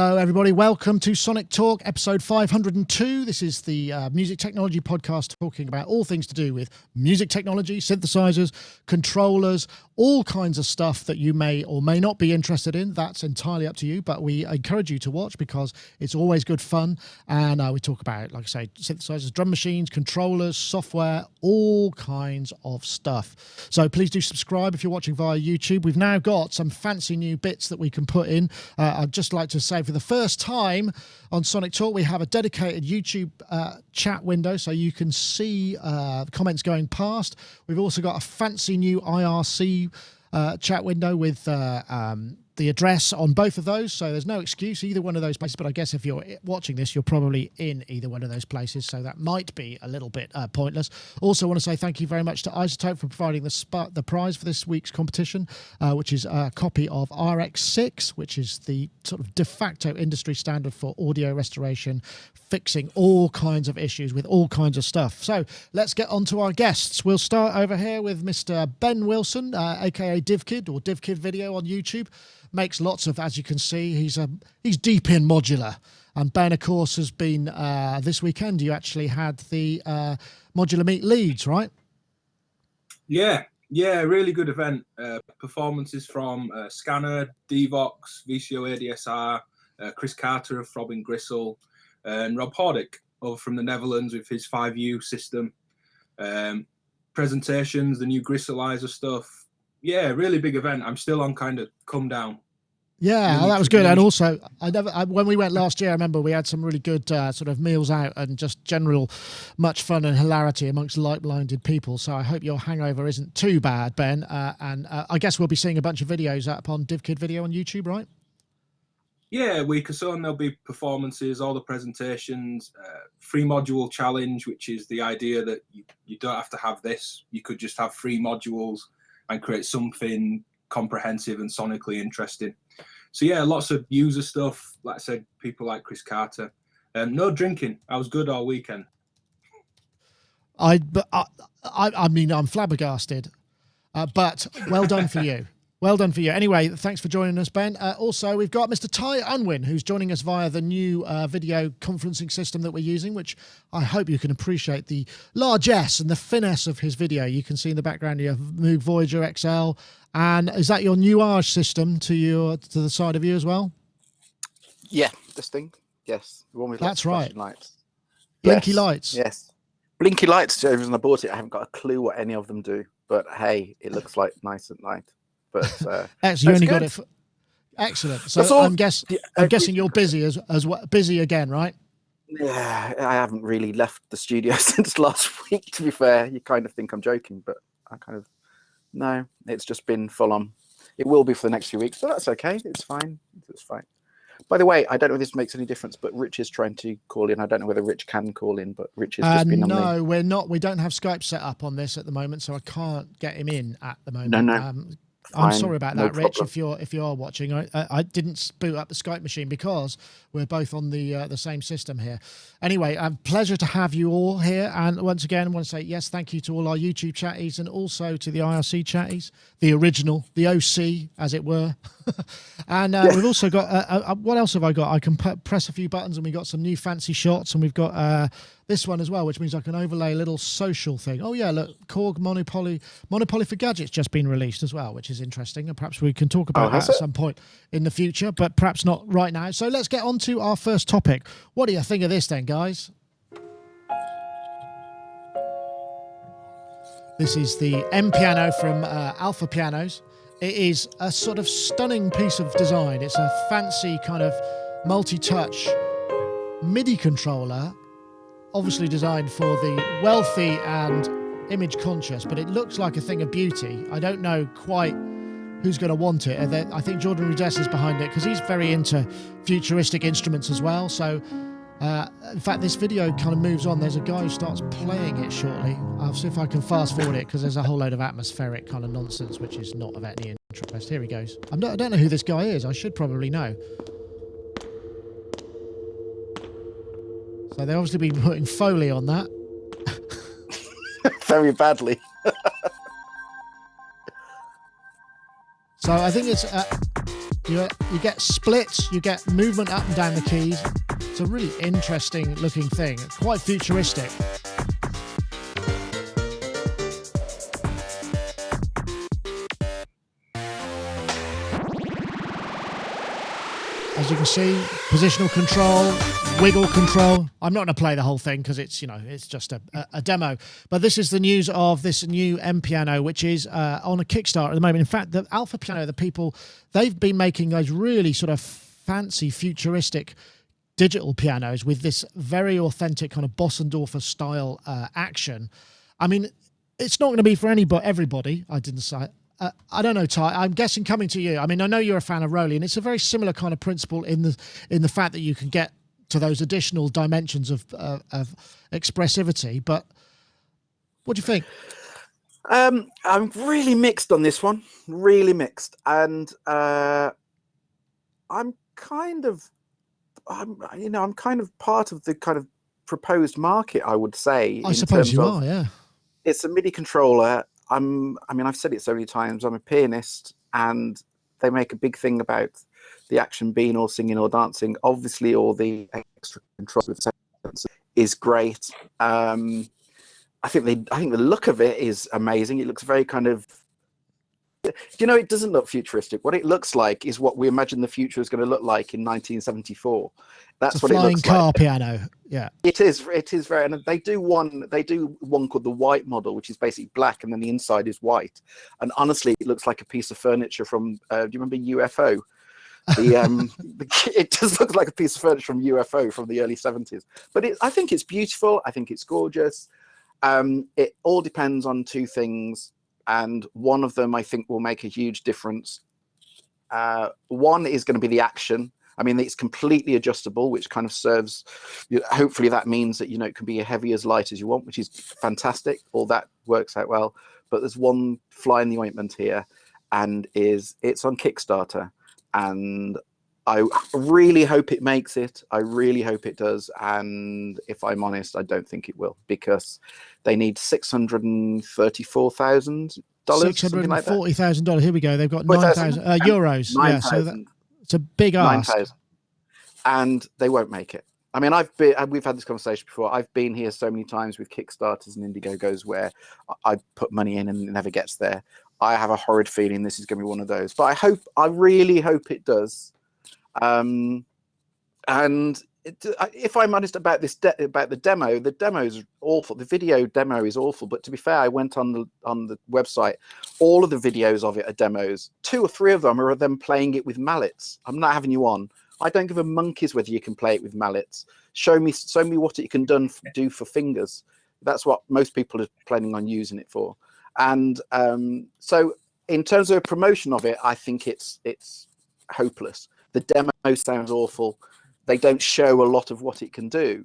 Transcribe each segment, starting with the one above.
Hello, everybody. Welcome to Sonic Talk, episode 502. This is the music technology podcast talking about all things to do with music technology, synthesizers, controllers, all kinds of stuff that you may or may not be interested in. That's entirely up to you, but we encourage you to watch because it's always good fun. And we talk about, like I say, synthesizers, drum machines, controllers, software, all kinds of stuff. So please do subscribe if you're watching via YouTube. We've now got some fancy new bits that we can put in. I'd just like to say for the first time on Sonic Talk, we have a dedicated YouTube chat window so you can see comments going past. We've also got a fancy new IRC chat window with the address on both of those, so there's no excuse either one of those places, but I guess if you're watching this you're probably in either one of those places, so that might be a little bit pointless. Also want to say thank you very much to iZotope for providing the prize for this week's competition, which is a copy of RX6, which is the sort of de facto industry standard for audio restoration, fixing all kinds of issues with all kinds of stuff. So let's get on to our guests. We'll start over here with Mr. Ben Wilson, aka DivKid or DivKid Video on YouTube. Makes lots of, as you can see, he's deep in modular. And Ben, of course, has been this weekend. You actually had the Modular Meet Leeds, right? Yeah, really good event. Performances from Scanner, Devox, VCO ADSR, Chris Carter of Throbbing Gristle, and Rob Hordick over from the Netherlands with his 5U system. Presentations, the new Gristleizer stuff. Yeah, really big event. I'm still on kind of come down. Yeah, that was good. And also, when we went last year, I remember we had some really good sort of meals out and just general much fun and hilarity amongst like-minded people. So I hope your hangover isn't too bad, Ben. And I guess we'll be seeing a bunch of videos up on DivKid Video on YouTube, right? Yeah, a week or so, and there'll be performances, all the presentations, free module challenge, which is the idea that you don't have to have this. You could just have 3 modules and create something comprehensive and sonically interesting. So yeah, lots of user stuff. Like I said, people like Chris Carter. No drinking. I was good all weekend. I mean, I'm flabbergasted, but well done for you. Well done for you. Anyway, thanks for joining us, Ben. Also, we've got Mr. Ty Unwin, who's joining us via the new video conferencing system that we're using, which I hope you can appreciate the largesse and the finesse of his video. You can see in the background you have Moog Voyager XL. And is that your nuage system to the side of you as well? Yeah, this thing. Yes. The one with that's right. Lights. Blinky lights. Yes. Blinky lights. The reason I bought it, I haven't got a clue what any of them do. But hey, it looks like nice at night. But you only got it for... Excellent. So I'm guessing you're busy as well, busy again, right? Yeah, I haven't really left the studio since last week, to be fair. You kind of think I'm joking, but no, it's just been full on. It will be for the next few weeks, but that's okay. It's fine. It's fine. By the way, I don't know if this makes any difference, but Rich is trying to call in. I don't know whether Rich can call in, but Rich has just been on No, we're not. We don't have Skype set up on this at the moment, so I can't get him in at the moment. No. I'm sorry about that, no Rich. problem. If you are watching, I didn't boot up the Skype machine because we're both on the same system here. Anyway, pleasure to have you all here. And once again, I want to say yes, thank you to all our YouTube chatties and also to the IRC chatties, the original, the OC, as it were. And we've also got what else have I got? I can press a few buttons, and we got some new fancy shots, and we've got this one as well, which means I can overlay a little social thing. Oh yeah, look, Korg Monopoly for Gadgets just been released as well, which is interesting, and perhaps we can talk about that at some point in the future, but perhaps not right now. So let's get on to our first topic. What do you think of this then, guys? This is the mPiano from Alpha Pianos. It is a sort of stunning piece of design. It's a fancy kind of multi-touch MIDI controller, obviously designed for the wealthy and image conscious, but it looks like a thing of beauty. I don't know quite who's going to want it. I think Jordan Rudess is behind it because he's very into futuristic instruments as well. So in fact, this video kind of moves on. There's a guy who starts playing it shortly. I'll see if I can fast forward it because there's a whole load of atmospheric kind of nonsense, which is not of any interest. Here he goes. I don't know who this guy is. I should probably know. So they've obviously been putting Foley on that. Very badly. So I think it's You get splits, you get movement up and down the keys. It's a really interesting looking thing. It's quite futuristic. As you can see, positional control, wiggle control. I'm not going to play the whole thing because it's, it's just a demo. But this is the news of this new mPiano, which is on a Kickstarter at the moment. In fact, the Alpha Piano, the people, they've been making those really sort of fancy, futuristic digital pianos with this very authentic kind of Bossendorfer style action. I mean, it's not going to be for everybody. I didn't say. I don't know, Ty. I'm guessing coming to you. I mean, I know you're a fan of Roly, and it's a very similar kind of principle in the fact that you can get to those additional dimensions of expressivity. But what do you think? I'm really mixed on this one. Really mixed, and I'm kind of part of the kind of proposed market, I would say. I suppose you are. Yeah. It's a MIDI controller. I've said it so many times, I'm a pianist, and they make a big thing about the action being all singing or dancing. Obviously, all the extra control with the is great. I think the look of it is amazing. It looks very kind of, it doesn't look futuristic. What it looks like is what we imagine the future is going to look like in 1974. That's it's what a flying it looks car like. Piano. Yeah, it is very, and they do one called the white model, which is basically black and then the inside is white. And honestly, it looks like a piece of furniture from do you remember UFO? It just looks like a piece of furniture from UFO from the early 70s. But I think it's beautiful. I think it's gorgeous. It all depends on two things, and one of them I think will make a huge difference. One is going to be the action. I mean, it's completely adjustable, which kind of serves, hopefully that means that, it can be as heavy as light as you want, which is fantastic. All that works out well. But there's one fly in the ointment here, and it's on Kickstarter. And I really hope it makes it. I really hope it does. And if I'm honest, I don't think it will, because they need $634,000. $640,000. Here we go. They've got 9,000 euros. 9, yeah, so it's a big ask. 9,000, and they won't make it. I mean, we've had this conversation before. I've been here so many times with Kickstarters and Indiegogos where I put money in and it never gets there. I have a horrid feeling this is going to be one of those, but I really hope it does. And if I'm honest about about the demo is awful. The video demo is awful. But to be fair, I went on the website. All of the videos of it are demos. 2 or 3 of them are them playing it with mallets. I'm not having you on. I don't give a monkeys whether you can play it with mallets. Show me what it can do for fingers. That's what most people are planning on using it for. And so in terms of a promotion of it, I think it's hopeless. The demo sounds awful. They don't show a lot of what it can do.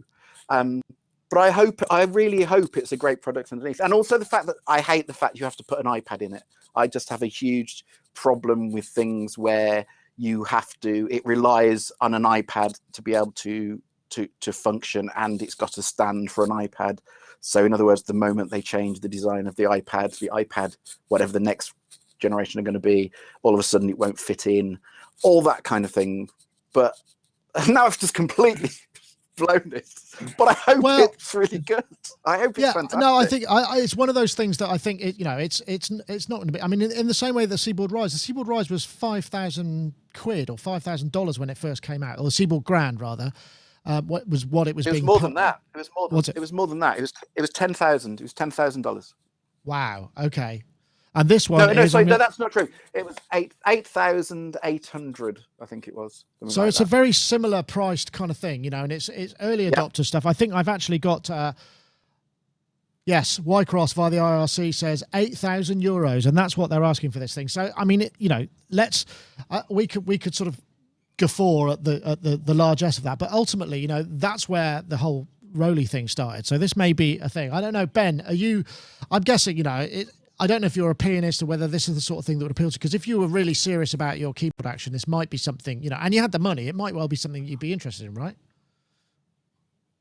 But I really hope it's a great product underneath. And also the fact that I hate the fact you have to put an iPad in it. I just have a huge problem with things where it relies on an iPad to be able to function, and it's got a stand for an iPad. So in other words, the moment they change the design of the iPad, whatever the next generation are going to be, all of a sudden it won't fit in, all that kind of thing. But now I've just completely blown it. But I hope it's really good. I hope it's fantastic. No, I think it's one of those things that I think it's not going to be. I mean, in the same way the Seaboard Rise was £5,000 or $5,000 when it first came out, or the Seaboard Grand rather. What was it was? It was more than that. It was more than that. It was $10,000. It was $10,000. Wow. Okay. And this one, no, that's not true. It was 8,800, I think it was. So like it's a very similar priced kind of thing, and it's early adopter stuff. I think I've actually got. Yes, Wycross via the IRC says €8,000, and that's what they're asking for this thing. So I mean, let's we could sort of guffaw at the largesse of that, but ultimately, that's where the whole Roly thing started. So this may be a thing. I don't know, Ben. I'm guessing, I don't know if you're a pianist or whether this is the sort of thing that would appeal to you, because if you were really serious about your keyboard action, this might be something, and you had the money, it might well be something you'd be interested in, right?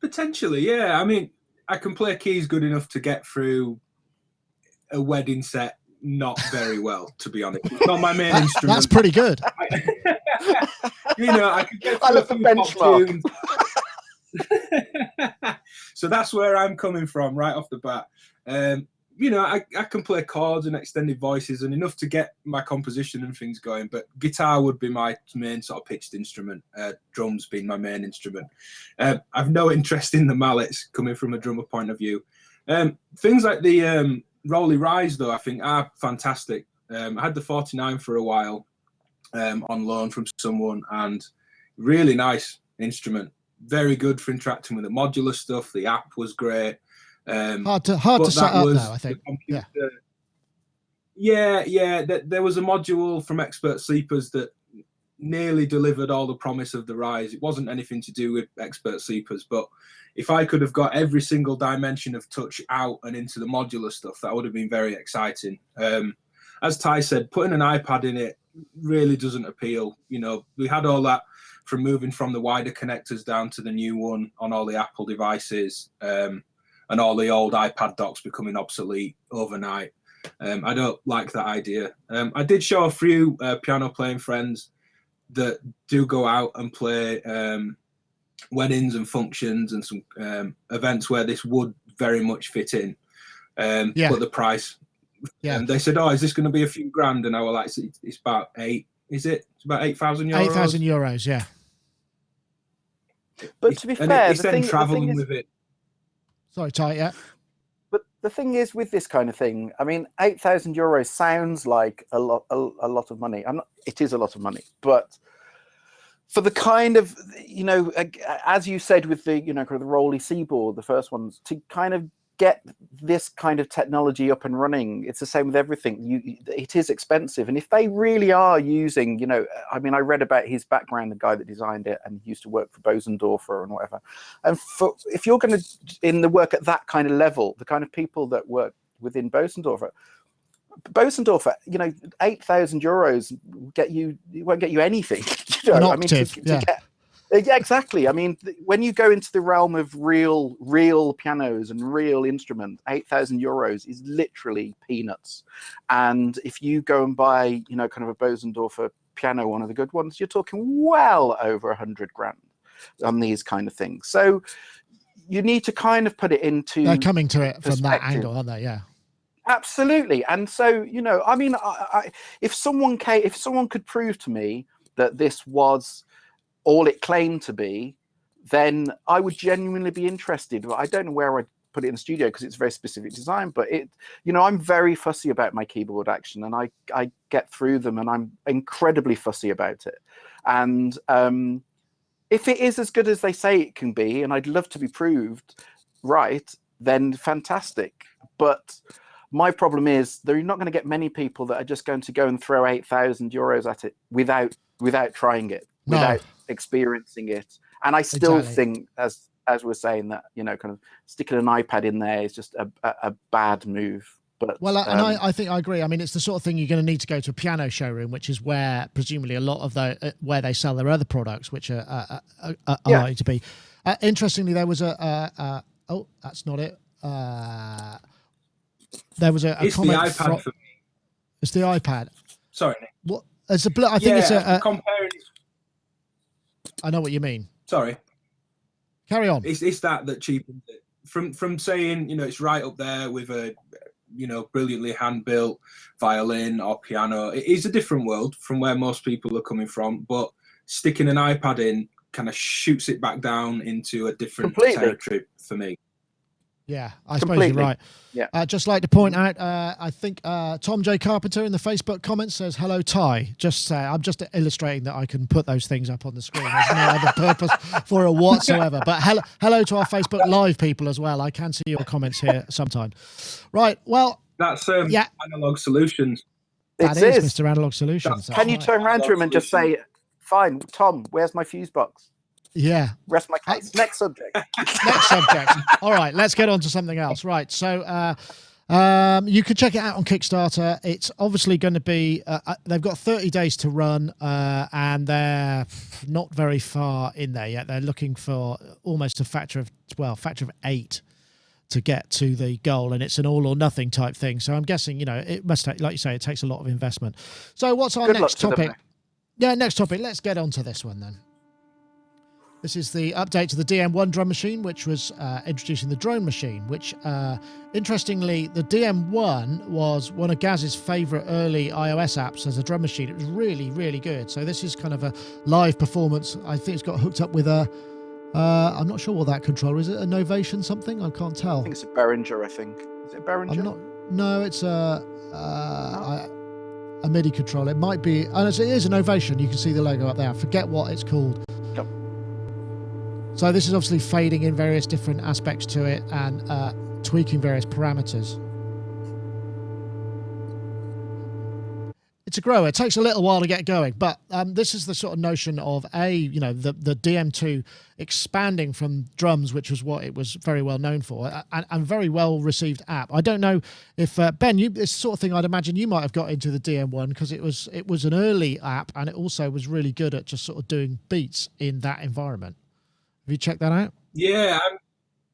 Potentially, yeah. I mean, I can play keys good enough to get through a wedding set not very well, to be honest. It's not my main instrument. That's pretty good. You know, I could get I through a love the few pop benchmark. tunes. So that's where I'm coming from right off the bat. You know, I can play chords and extended voices and enough to get my composition and things going, but guitar would be my main sort of pitched instrument, drums being my main instrument. I've no interest in the mallets coming from a drummer point of view. Things like the Rolly Rise, though, I think are fantastic. I had the 49 for a while on loan from someone, and really nice instrument. Very good for interacting with the modular stuff. The app was great. Hard to set up, though, I think. Yeah. There was a module from Expert Sleepers that nearly delivered all the promise of the Rise. It wasn't anything to do with Expert Sleepers, but if I could have got every single dimension of touch out and into the modular stuff, that would have been very exciting. As Ty said, putting an iPad in it really doesn't appeal. You know, we had all that from moving from the wider connectors down to the new one on all the Apple devices, and all the old iPad docks becoming obsolete overnight. I don't like that idea. I did show a few piano playing friends that do go out and play weddings and functions and some events where this would very much fit in. But the price, they said, "Oh, is this going to be a few grand?" And I was like, "It's about 8. Is it? It's about 8,000 euros." 8,000 euros, yeah. But to be fair, it's then traveling with it. Sorry, Ty, yeah. But the thing is, with this kind of thing, I mean, 8,000 euros sounds like a lot of money. It is a lot of money, but for the kind of, you know, as you said with the, you know, kind of the Rolly Seaboard, the first ones, to kind of get this kind of technology up and running, it's the same with everything. It is expensive, and if they really are using, you know, I mean, I read about his background, the guy that designed it, and he used to work for Bosendorfer and whatever. And if you're going to in the work at that kind of level, the kind of people that work within Bosendorfer, you know, 8,000 euros won't get you anything. You know, An octave, yeah, exactly. I mean, when you go into the realm of real pianos and real instruments, 8,000 euros is literally peanuts. And if you go and buy, you know, kind of a Bosendorfer piano, one of the good ones, you're talking well over 100 grand on these kind of things. So you need to kind of put it into. They're coming to it from that angle, aren't they? Yeah. Absolutely. And so, you know, I mean, if someone could prove to me that this was all it claimed to be, then I would genuinely be interested. But I don't know where I'd put it in the studio because it's a very specific design. But it, you know, I'm very fussy about my keyboard action, and I get through them, and I'm incredibly fussy about it. And if it is as good as they say it can be, and I'd love to be proved right, then fantastic. But my problem is they're not going to get many people that are just going to go and throw 8,000 euros at it without trying it, without experiencing it. And I still think, as we're saying, that, you know, kind of sticking an iPad in there is just a bad move. But well, and I think I agree. I mean, it's the sort of thing you're going to need to go to a piano showroom, which is where presumably a lot of where they sell their other products, which are likely to be. Interestingly, there was oh, that's not it. There was a it's comment. The iPad for me. It's the iPad. Sorry, Nick. What? It's a. I think it's a. Comparing. I know what you mean. Sorry. Carry on. It's that cheapens it. From saying, you know, it's right up there with a, you know, brilliantly hand-built violin or piano. It is a different world from where most people are coming from, but sticking an iPad in kind of shoots it back down into a different territory for me. Yeah, I suppose you're right. Yeah. Just like to point out, I think Tom J. Carpenter in the Facebook comments says, "Hello, Ty." I'm just illustrating that I can put those things up on the screen. There's no other purpose for it whatsoever. But hello to our Facebook Live people as well. I can see your comments here sometime. Right. Well, that's Analog Solutions. That is Mr. Analog Solutions. Can you turn around to him and just say, "Fine, Tom, where's my fuse box?" Yeah. Rest my case. Next subject. Next subject. All right, let's get on to something else. Right. So you can check it out on Kickstarter. It's obviously going to be, they've got 30 days to run, and they're not very far in there yet. They're looking for almost a factor of 8 to get to the goal, and it's an all or nothing type thing. So I'm guessing, you know, it must take, like you say, it takes a lot of investment. So what's our next topic? Yeah, next topic. Let's get on to this one then. This is the update to the DM1 drum machine, which was introducing the drone machine, which, interestingly, the DM1 was one of Gaz's favourite early iOS apps as a drum machine. It was really, really good. So this is kind of a live performance. I think it's got hooked up with a, I'm not sure what that controller is. It a Novation something? I can't tell. I think it's a Behringer, I think. Is it a Behringer? No, it's a MIDI controller. It might be, and it is a Novation. You can see the logo up there. I forget what it's called. Yep. So this is obviously fading in various different aspects to it and tweaking various parameters. It's a grower. It takes a little while to get going, but this is the sort of notion of the DM2 expanding from drums, which was what it was very well known for, and very well received app. I don't know if Ben, this sort of thing I'd imagine you might have got into the DM1 because it was an early app and it also was really good at just sort of doing beats in that environment. Have you checked that out? Yeah,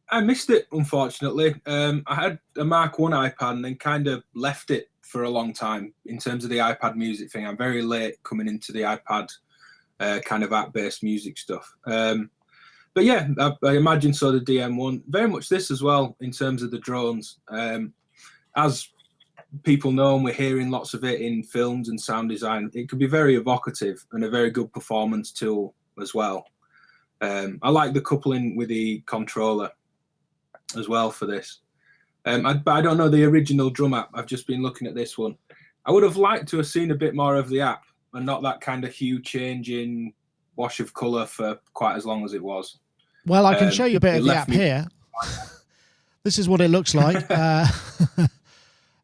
I missed it, unfortunately. I had a Mark 1 iPad and then kind of left it for a long time in terms of the iPad music thing. I'm very late coming into the iPad kind of app-based music stuff. But yeah, I imagine so the DM1. Very much this as well in terms of the drones. As people know, and we're hearing lots of it in films and sound design, it can be very evocative and a very good performance tool as well. I like the coupling with the controller as well for this. I don't know the original drum app. I've just been looking at this one. I would have liked to have seen a bit more of the app and not that kind of hue changing wash of colour for quite as long as it was. Well, I can show you a bit of the app here. This is what it looks like. And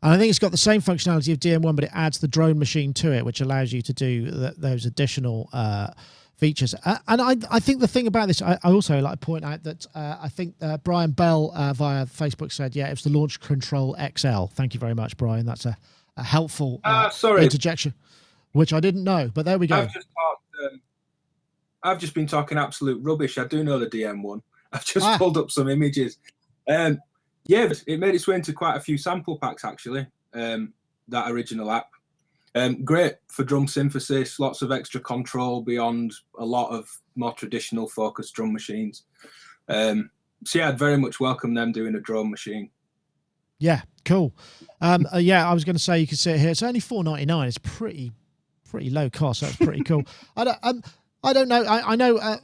I think it's got the same functionality of DM1, but it adds the drone machine to it, which allows you to do those additional features. And I think the thing about this, I also like to point out that I think Brian Bell via Facebook said, yeah, it was the Launch Control XL. Thank you very much, Brian. That's a helpful interjection, which I didn't know, but there we go. I've just been talking absolute rubbish. I do know the DM1. I've just pulled up some images. Yeah, it made its way into quite a few sample packs, actually, that original app. Great for drum synthesis, lots of extra control beyond a lot of more traditional focused drum machines. So yeah, I'd very much welcome them doing a drone machine. Yeah, cool. Yeah, I was going to say you can see it here. It's only $4.99. It's pretty low cost. So that's pretty cool. I don't know. I know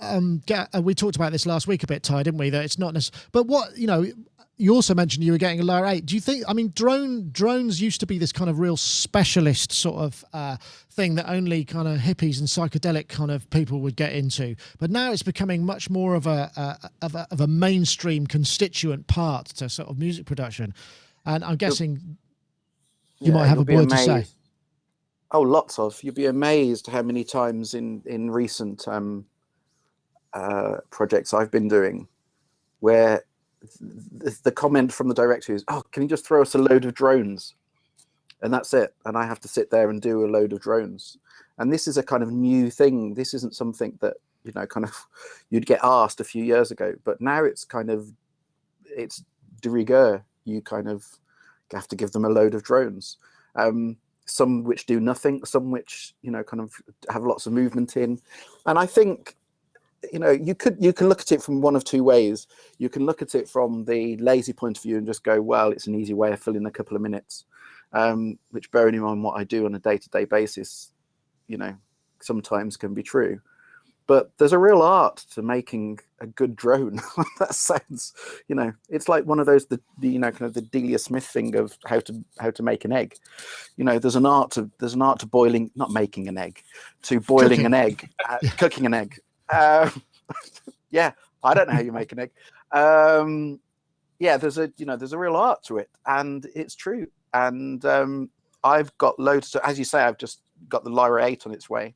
we talked about this last week a bit, Ty, didn't we? That it's not necessarily. But what you also mentioned you were getting a lower 8. Do you think? I mean, drones used to be this kind of real specialist sort of thing that only kind of hippies and psychedelic kind of people would get into. But now it's becoming much more of a mainstream constituent part to sort of music production. And I'm guessing you might have a word to say. Oh, lots of. You'd be amazed how many times in recent projects I've been doing where the comment from the director is, oh, can you just throw us a load of drones? And that's it. And I have to sit there and do a load of drones. And this is a kind of new thing. This isn't something that, kind of you'd get asked a few years ago. But now it's it's de rigueur. You kind of have to give them a load of drones. Some which do nothing, some which, kind of have lots of movement in. And I think, you can look at it from one of two ways. You can look at it from the lazy point of view and just go, well, it's an easy way of filling a couple of minutes, which, bearing in mind what I do on a day-to-day basis, sometimes can be true. But there's a real art to making a good drone. That sounds, it's like one of those, kind of the Delia Smith thing of how to make an egg. There's an art to boiling, not making an egg, to boiling Cooking. An egg, cooking an egg. Yeah, I don't know how you make an egg. Yeah, there's a real art to it, and it's true. And I've got loads as you say, I've just got the Lyra 8 on its way.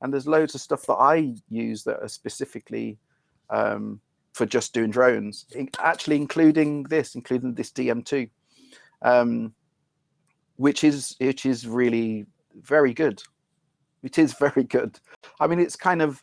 And there's loads of stuff that I use that are specifically for just doing drones, actually including this DM2, which is really very good. It is very good. I mean, it's kind of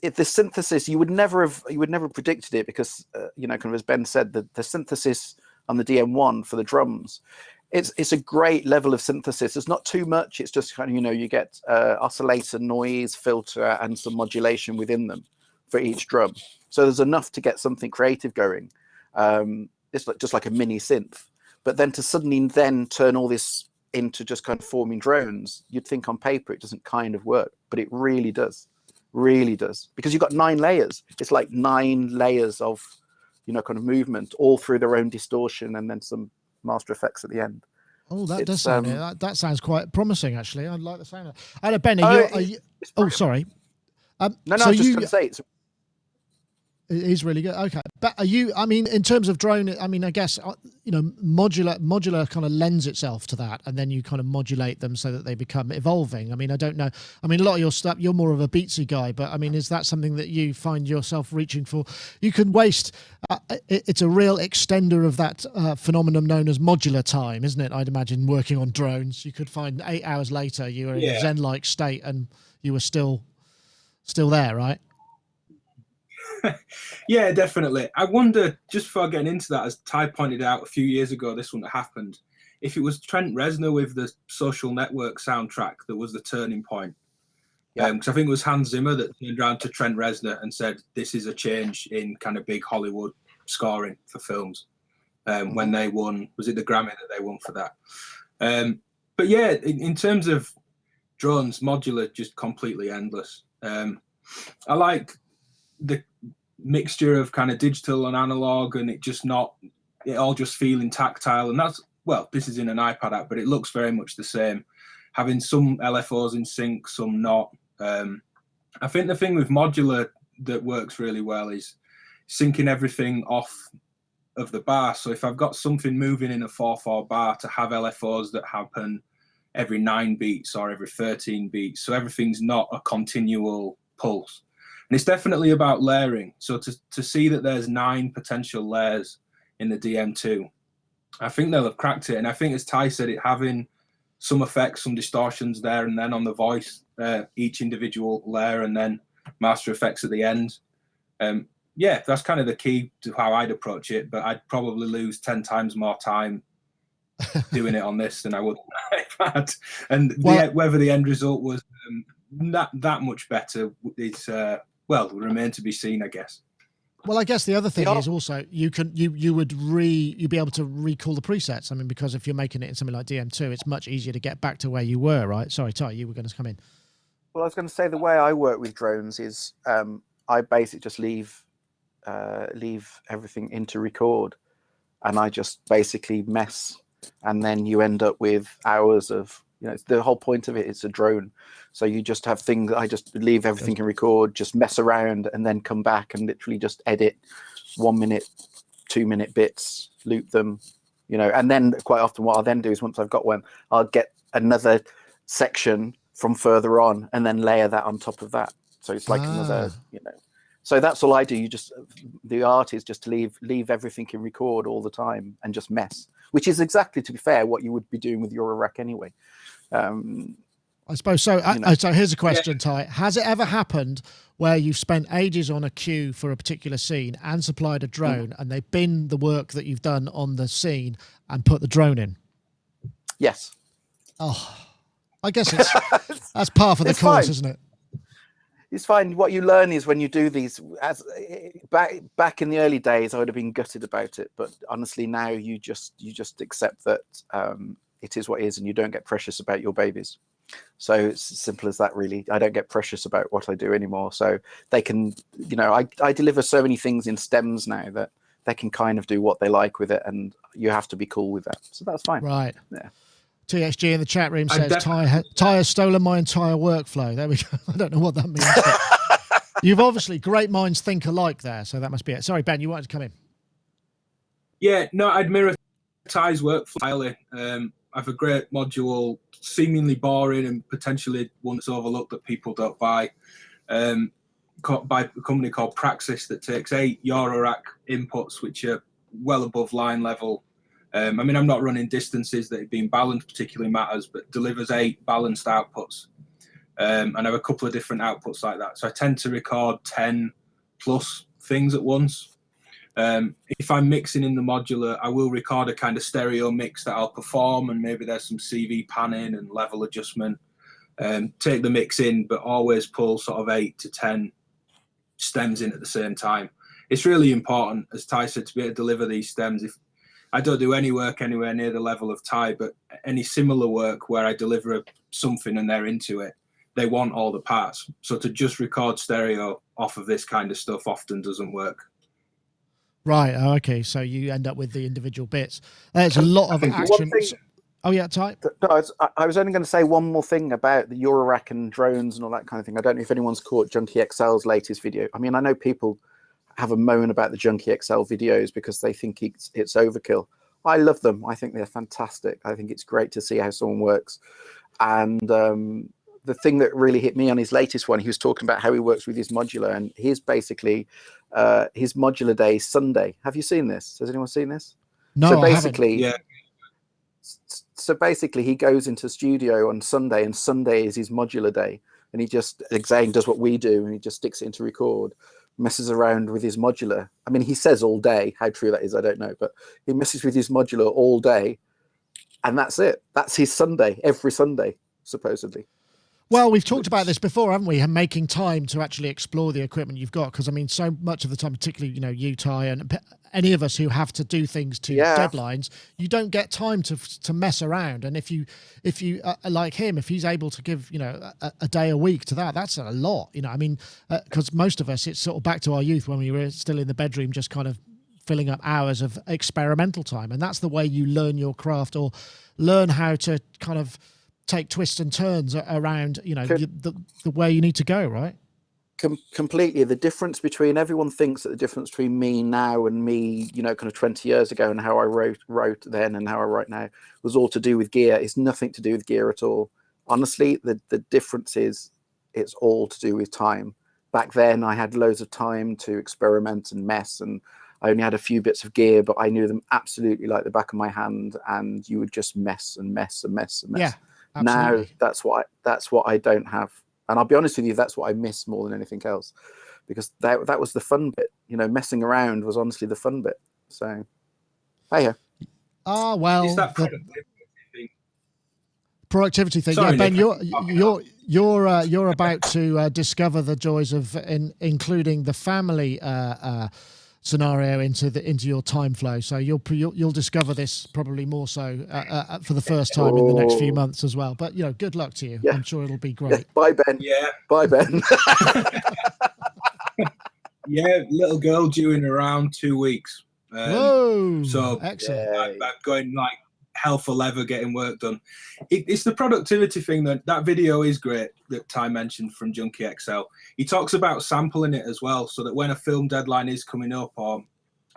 the synthesis. You would never have predicted it because kind of as Ben said, the synthesis on the DM1 for the drums it's a great level of synthesis. It's not too much. It's just kind of, you get oscillator, noise, filter, and some modulation within them for each drum. So there's enough to get something creative going. It's just like a mini synth. But then to suddenly then turn all this into just kind of forming drones, you'd think on paper it doesn't kind of work, but it really does. Really does. Because you've got 9 layers. It's like 9 layers of, kind of movement all through their own distortion and then some master effects at the end. Oh, that does sound that sounds quite promising, actually. I like the sound of it. And Ben, are you sorry. No, I was just going to say it is really good. Okay, but in terms of drone, I guess modular kind of lends itself to that, and then you kind of modulate them so that they become evolving. I don't know. A lot of your stuff, you're more of a beatsy guy, but is that something that you find yourself reaching for? You can waste. It's a real extender of that phenomenon known as modular time, isn't it? I'd imagine working on drones, you could find 8 hours later you were in a zen-like state and you were still there, right? Yeah, definitely. I wonder, just before getting into that, as Ty pointed out a few years ago, this wouldn't have happened, if it was Trent Reznor with the Social Network soundtrack that was the turning point. Because I think it was Hans Zimmer that turned around to Trent Reznor and said, this is a change in kind of big Hollywood scoring for films. When they won, was it the Grammy that they won for that? But yeah, in terms of drones, modular, just completely endless. I like the mixture of kind of digital and analog, and it all just feeling tactile. And that's, this is in an iPad app, but it looks very much the same, having some LFOs in sync, some not. I think the thing with modular that works really well is syncing everything off of the bar. So if I've got something moving in a 4/4 bar, to have LFOs that happen every 9 beats or every 13 beats, so everything's not a continual pulse. And it's definitely about layering. So to see that there's 9 potential layers in the DM2, I think they'll have cracked it. And I think, as Ty said, it having some effects, some distortions there, and then on the voice, each individual layer, and then master effects at the end. That's kind of the key to how I'd approach it. But I'd probably lose 10 times more time doing it on this than I would on iPad. And whether the end result was that much better is will remain to be seen, I guess. Well, I guess the other thing is also you'd be able to recall the presets. Because if you're making it in something like DM2, it's much easier to get back to where you were, right? Sorry, Ty, you were going to come in. Well, I was going to say the way I work with drones is I basically just leave everything into record, and I just basically mess, and then you end up with hours of, the whole point of it is a drone. So you just have things, I just leave everything in record, just mess around, and then come back and literally just edit 1 minute, 2 minute bits, loop them, and then quite often what I'll then do is, once I've got one, I'll get another section from further on and then layer that on top of that. So it's like another, so that's all I do. The art is just to leave everything in record all the time and just mess, which is exactly, to be fair, what you would be doing with your rack anyway. I suppose so. So here's a question, Ty. Has it ever happened where you've spent ages on a cue for a particular scene and supplied a drone, and they bin the work that you've done on the scene and put the drone in? Yes. Oh, I guess that's par for the course, isn't it? It's fine. What you learn is when you do these, back in the early days, I would have been gutted about it. But honestly, now you just accept that it is what it is, and you don't get precious about your babies. So it's as simple as that, really. I don't get precious about what I do anymore. So they can, I deliver so many things in stems now that they can kind of do what they like with it, and you have to be cool with that. So that's fine. Right. Yeah. TXG in the chat room says Ty has stolen my entire workflow. There we go. I don't know what that means. But you've obviously, great minds think alike there, so that must be it. Sorry, Ben, you wanted to come in. Yeah, no, I'd mirror Ty's workflow. I have a great module, seemingly boring and potentially one that's overlooked that people don't buy, by a company called Praxis, that takes 8 Eurorack inputs, which are well above line level. I'm not running distances that have been balanced particularly matters, but delivers 8 balanced outputs. And I have a couple of different outputs like that. So I tend to record 10 plus things at once. If I'm mixing in the modular, I will record a kind of stereo mix that I'll perform, and maybe there's some CV panning and level adjustment. Take the mix in, but always pull sort of 8 to 10 stems in at the same time. It's really important, as Ty said, to be able to deliver these stems. If I don't do any work anywhere near the level of Ty, but any similar work where I deliver something and they're into it, they want all the parts. So to just record stereo off of this kind of stuff often doesn't work. Right. Oh, okay. So you end up with the individual bits. There's a lot of action. Oh yeah, Ty. No, I was only going to say one more thing about the Eurorack and drones and all that kind of thing. I don't know if anyone's caught Junkie XL's latest video. I mean, I know people have a moan about the Junkie XL videos because they think it's overkill. I love them. I think they're fantastic. I think it's great to see how someone works. And the thing that really hit me on his latest one, he was talking about how he works with his modular, and he's basically his modular day is Sunday. Have you seen this? Has anyone seen this? No, so basically, I haven't. Yeah. So basically, he goes into studio on Sunday, and Sunday is his modular day, and he just exactly does what we do, and he just sticks it into record, messes around with his modular. I mean, he says all day. How true that is, I don't know, but he messes with his modular all day, and that's it. That's his Sunday, every Sunday, supposedly. Well, we've talked about this before, haven't we? Making time to actually explore the equipment you've got, because I mean, so much of the time, particularly you, Ty, and any of us who have to do things to deadlines, you don't get time to mess around. And if you like him, if he's able to give a day a week to that, that's a lot. I mean, because most of us, it's sort of back to our youth when we were still in the bedroom, just kind of filling up hours of experimental time, and that's the way you learn your craft or learn how to kind of take twists and turns around, the way you need to go, right? Completely. The difference between, everyone thinks that the difference between me now and me, kind of 20 years ago and how I wrote then and how I write now was all to do with gear. It's nothing to do with gear at all. Honestly, the difference is it's all to do with time. Back then, I had loads of time to experiment and mess, and I only had a few bits of gear, but I knew them absolutely like the back of my hand, and you would just mess and mess and mess and mess. Yeah. Absolutely. Now that's what I don't have, and I'll be honest with you, that's what I miss more than anything else, because that was the fun bit. Messing around was honestly the fun bit. So, hey. Well, is that productivity thing? Sorry, yeah, Ben, Nick. you're about to discover the joys of including the family scenario into your time flow. So you'll discover this probably more so for the first time in the next few months as well. But good luck to you. Yeah. I'm sure it'll be great. Yeah. Bye, Ben. Yeah. Bye, Ben. Yeah, little girl due in around 2 weeks. Whoa! So excellent. I'm going like hell for leather getting work done. It's the productivity thing that video is great that Ty mentioned from Junkie XL. He talks about sampling it as well, so that when a film deadline is coming up or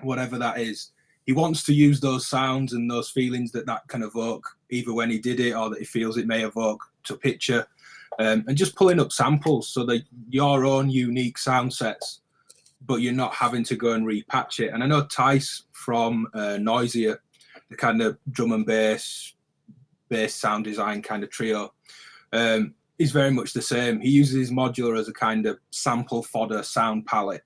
whatever that is, he wants to use those sounds and those feelings that can evoke, either when he did it or that he feels it may evoke to picture, and just pulling up samples so that your own unique sound sets, but you're not having to go and repatch it. And I know Tice from Noisier, the kind of drum and bass sound design kind of trio, is very much the same. He uses his modular as a kind of sample fodder sound palette,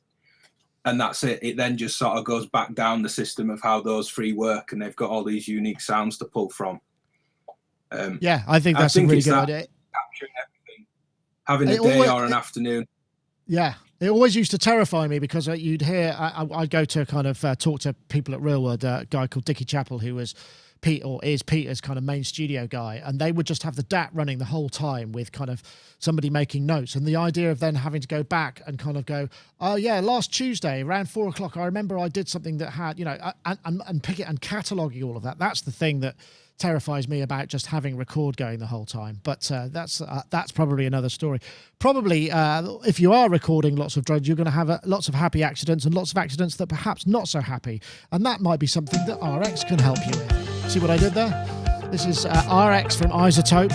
and that's it. It then just sort of goes back down the system of how those three work, and they've got all these unique sounds to pull from. I think that's a really good idea. Capturing everything, having a day or an afternoon. Yeah. It always used to terrify me because you'd hear, I'd go to kind of talk to people at Real World, a guy called Dickie Chappell, who was Peter's kind of main studio guy, and they would just have the DAT running the whole time with kind of somebody making notes. And the idea of then having to go back and kind of go, oh yeah, last Tuesday around 4 o'clock, I remember I did something that had, and pick it and cataloguing all of that. That's the thing that terrifies me about just having record going the whole time. But that's probably another story. Probably if you are recording lots of drones, you're going to have lots of happy accidents and lots of accidents that perhaps not so happy, and that might be something that RX can help you with. See what I did there? This is RX from Isotope,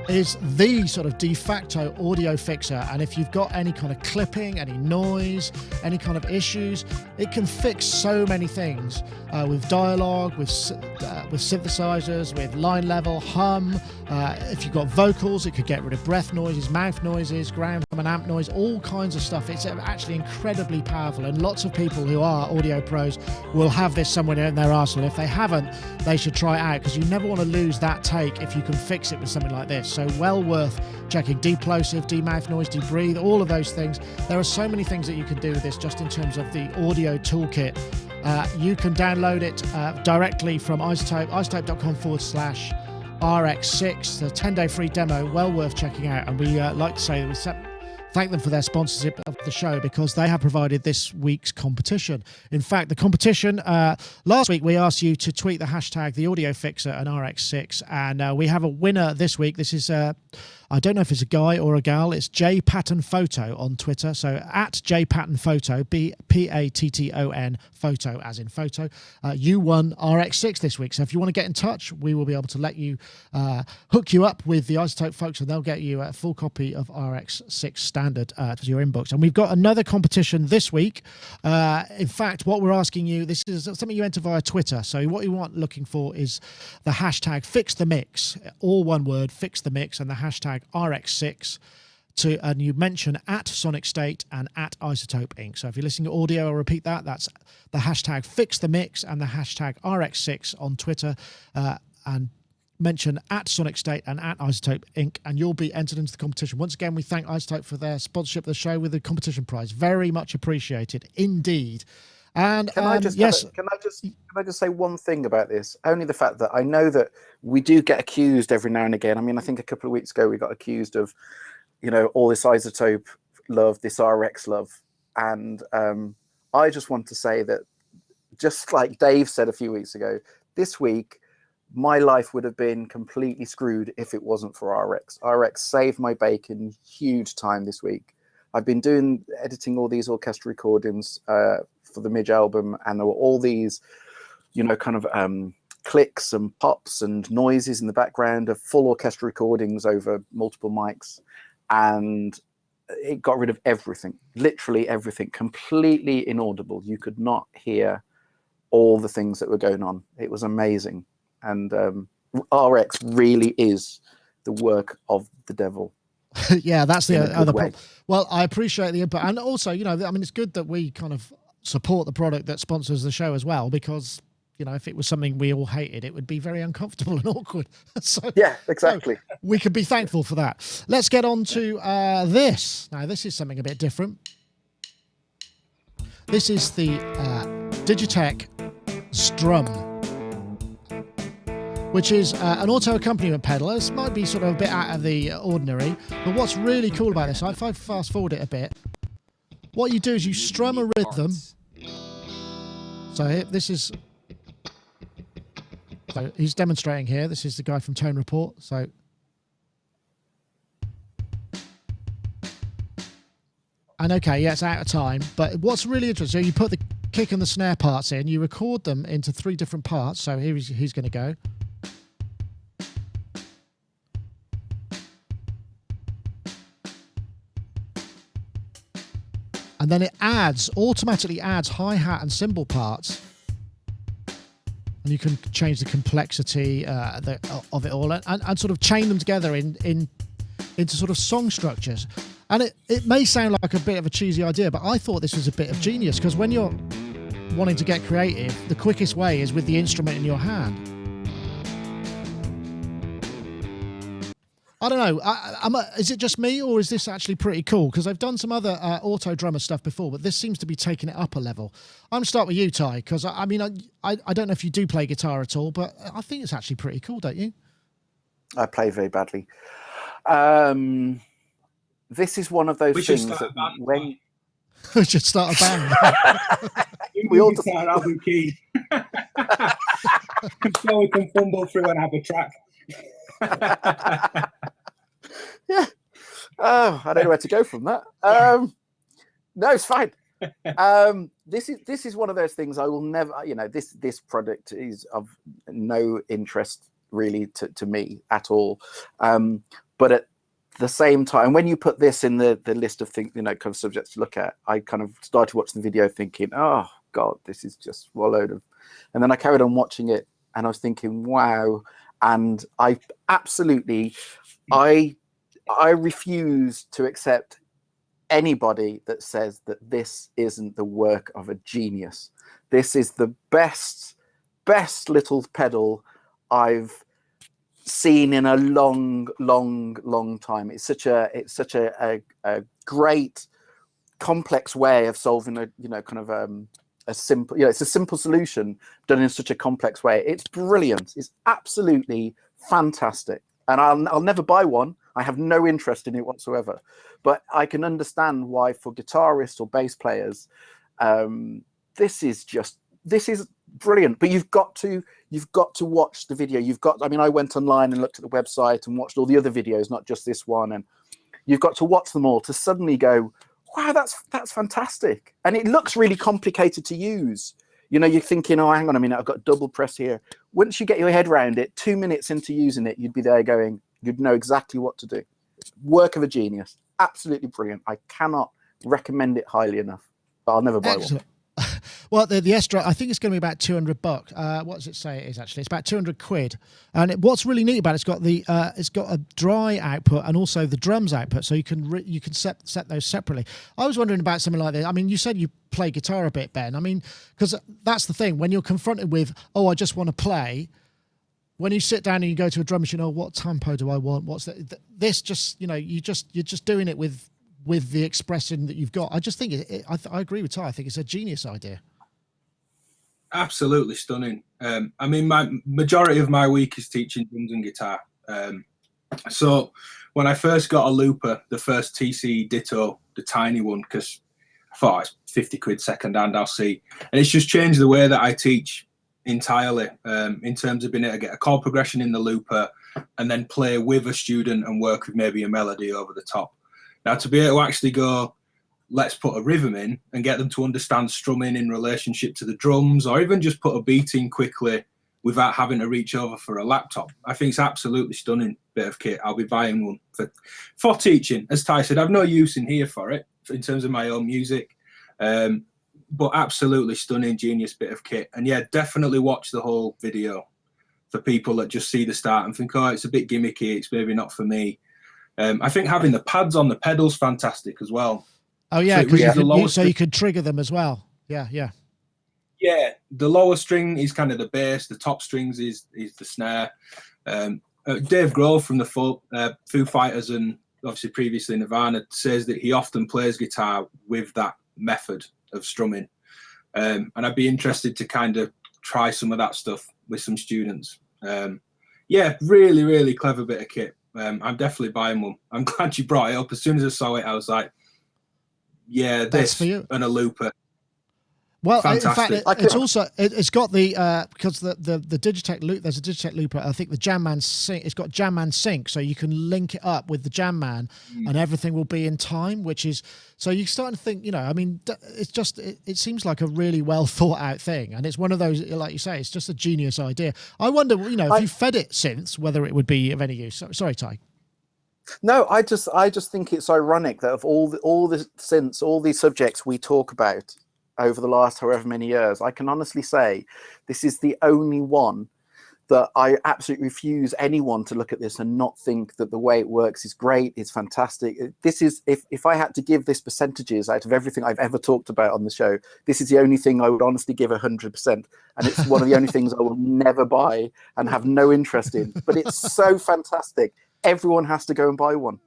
is the sort of de facto audio fixer, and if you've got any kind of clipping, any noise, any kind of issues, it can fix so many things with dialogue, with synthesizers, with line level, hum. If you've got vocals, it could get rid of breath noises, mouth noises, ground from an amp noise, all kinds of stuff. It's actually incredibly powerful, and lots of people who are audio pros will have this somewhere in their arsenal. If they haven't, they should try it out, because you never want to lose that take if you can fix it with something like this. So well worth checking. Deplosive, demouth noise, debreathe, all of those things. There are so many things that you can do with this just in terms of the audio toolkit. You can download it directly from iZotope, iZotope.com/RX6. The 10-day free demo, well worth checking out. And we like to say that we thank them for their sponsorship of the show, because they have provided this week's competition. In fact, the competition, last week we asked you to tweet the hashtag #TheAudioFixer and RX6, and we have a winner this week. This is I don't know if it's a guy or a gal. It's J Patton Photo on Twitter. So at J Patton Photo, Patton photo as in photo. You won RX6 this week. So if you want to get in touch, we will be able to let you hook you up with the iZotope folks, and they'll get you a full copy of RX6 standard to your inbox. And we've got another competition this week. In fact, what we're asking you, this is something you enter via Twitter. So what you want looking for is the hashtag #FixTheMix, all one word, #FixTheMix, and the hashtag RX6, and you mention at Sonicstate and at iZotope Inc. So if you're listening to audio, I'll repeat that. That's the hashtag #FixTheMix and the hashtag RX6 on Twitter, and mention at Sonicstate and at iZotope Inc. and you'll be entered into the competition. Once again, we thank iZotope for their sponsorship of the show with the competition prize. Very much appreciated indeed. And can I just say one thing about this? Only the fact that I know that we do get accused every now and again. I mean, I think a couple of weeks ago we got accused of, all this iZotope love, this RX love, and I just want to say that, just like Dave said a few weeks ago, this week my life would have been completely screwed if it wasn't for RX. RX saved my bacon huge time this week. I've been editing all these orchestra recordings for the Midge album, and there were all these, clicks and pops and noises in the background of full orchestra recordings over multiple mics, and it got rid of everything, literally everything, completely inaudible. You could not hear all the things that were going on. It was amazing, and RX really is the work of the devil. Yeah, that's the other point. Well, I appreciate the input, and also, it's good that we kind of support the product that sponsors the show as well, because if it was something we all hated, it would be very uncomfortable and awkward. So yeah, exactly. So we could be thankful for that. Let's get on to this. Now, this is something a bit different. This is the DigiTech Sdrum, which is an auto accompaniment pedal. This might be sort of a bit out of the ordinary, but what's really cool about this, if I fast forward it a bit, what you do is you strum a rhythm. So he's demonstrating here. This is the guy from Tone Report. So and okay, yeah, it's out of time. But what's really interesting, so you put the kick and the snare parts in, you record them into 3 different parts. So here he's going to go. And then it automatically adds hi-hat and cymbal parts. And you can change the complexity of it all and sort of chain them together into sort of song structures. And it may sound like a bit of a cheesy idea, but I thought this was a bit of genius, because when you're wanting to get creative, the quickest way is with the instrument in your hand. I don't know. Is it just me, or is this actually pretty cool? Because I've done some other auto drummer stuff before, but this seems to be taking it up a level. I'm going to start with you, Ty, because I don't know if you do play guitar at all, but I think it's actually pretty cool, don't you? I play very badly. This is one of those things that when we should start a band. we all guitar, I'll do key. So we can fumble through and have a track. Yeah. Oh, I don't know where to go from that. No, it's fine. This is one of those things I will never. This product is of no interest really to me at all. But at the same time, when you put this in the list of things, kind of subjects to look at, I kind of started watching the video thinking, oh God, this is just a load of, and then I carried on watching it and I was thinking, wow. And I absolutely, I refuse to accept anybody that says that this isn't the work of a genius. This is the best little pedal I've seen in a long time. It's such a great complex way of solving a a simple, it's a simple solution done in such a complex way. It's brilliant. It's absolutely fantastic. And I'll never buy one. I have no interest in it whatsoever. But I can understand why for guitarists or bass players, this is brilliant. But you've got to watch the video. I went online and looked at the website and watched all the other videos, not just this one. And you've got to watch them all to suddenly go, wow, that's fantastic. And it looks really complicated to use. You're thinking, oh, hang on a minute, I've got double press here. Once you get your head around it, 2 minutes into using it, you'd be there going, you'd know exactly what to do. Work of a genius. Absolutely brilliant. I cannot recommend it highly enough. But I'll never buy one. Well, the S-Drum, I think it's going to be about $200. What does it say it is actually? It's about 200 quid. And what's really neat about it, it's got a dry output and also the drums output, so you can set those separately. I was wondering about something like this. I mean, you said you play guitar a bit, Ben. I mean, because that's the thing when you're confronted with, oh, I just want to play. When you sit down and you go to a drum machine, oh, what tempo do I want? What's that? This just, you're just doing it with the expression that you've got. I just think I agree with Ty. I think it's a genius idea. Absolutely stunning. My majority of my week is teaching drums and guitar. So when I first got a looper, the first TC Ditto, the tiny one, because I thought it's 50 quid second hand, I'll see. And it's just changed the way that I teach entirely, in terms of being able to get a chord progression in the looper and then play with a student and work with maybe a melody over the top. Now, to be able to actually go, let's put a rhythm in and get them to understand strumming in relationship to the drums, or even just put a beat in quickly without having to reach over for a laptop, I think it's absolutely stunning bit of kit. I'll be buying one for teaching. As Ty said, I've no use in here for it in terms of my own music, but absolutely stunning, genius bit of kit. And yeah, definitely watch the whole video for people that just see the start and think, oh, it's a bit gimmicky, it's maybe not for me. I think having the pads on the pedals fantastic as well. Oh yeah, because you could trigger them as well. Yeah. Yeah, the lower string is kind of the bass. The top strings is the snare. Dave Grohl from the Foo Fighters and obviously previously Nirvana says that he often plays guitar with that method of strumming. And I'd be interested to kind of try some of that stuff with some students. Yeah, really, really clever bit of kit. I'm definitely buying one. I'm glad you brought it up. As soon as I saw it, I was like, yeah, this for you. And a looper. Well, fantastic. In fact, it's got the because the DigiTech loop. There's a DigiTech looper. I think the Jamman sync. It's got Jamman sync, so you can link it up with the Jamman, and everything will be in time. Which is so you start to think. I mean, it's just it seems like a really well thought out thing, and it's one of those, like you say, it's just a genius idea. I wonder, if you fed it synths, whether it would be of any use. Sorry, Ty. No, I just think it's ironic that of all the synths, all these subjects we talk about over the last however many years, I can honestly say this is the only one that I absolutely refuse anyone to look at this and not think that the way it works is great, it's fantastic. This is, if I had to give this percentages out of everything I've ever talked about on the show, this is the only thing I would honestly give 100%. And it's one of the only things I will never buy and have no interest in. But it's so fantastic. Everyone has to go and buy one.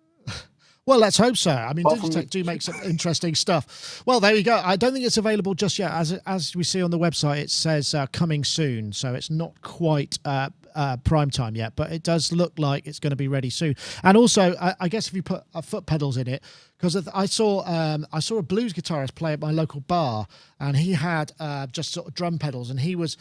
Well, let's hope so. I mean, DigiTech do make some interesting stuff. Well, there you go. I don't think it's available just yet. As we see on the website, it says coming soon. So it's not quite prime time yet, but it does look like it's going to be ready soon. And also, I guess if you put foot pedals in it, because I saw a blues guitarist play at my local bar, and he had just sort of drum pedals, and he was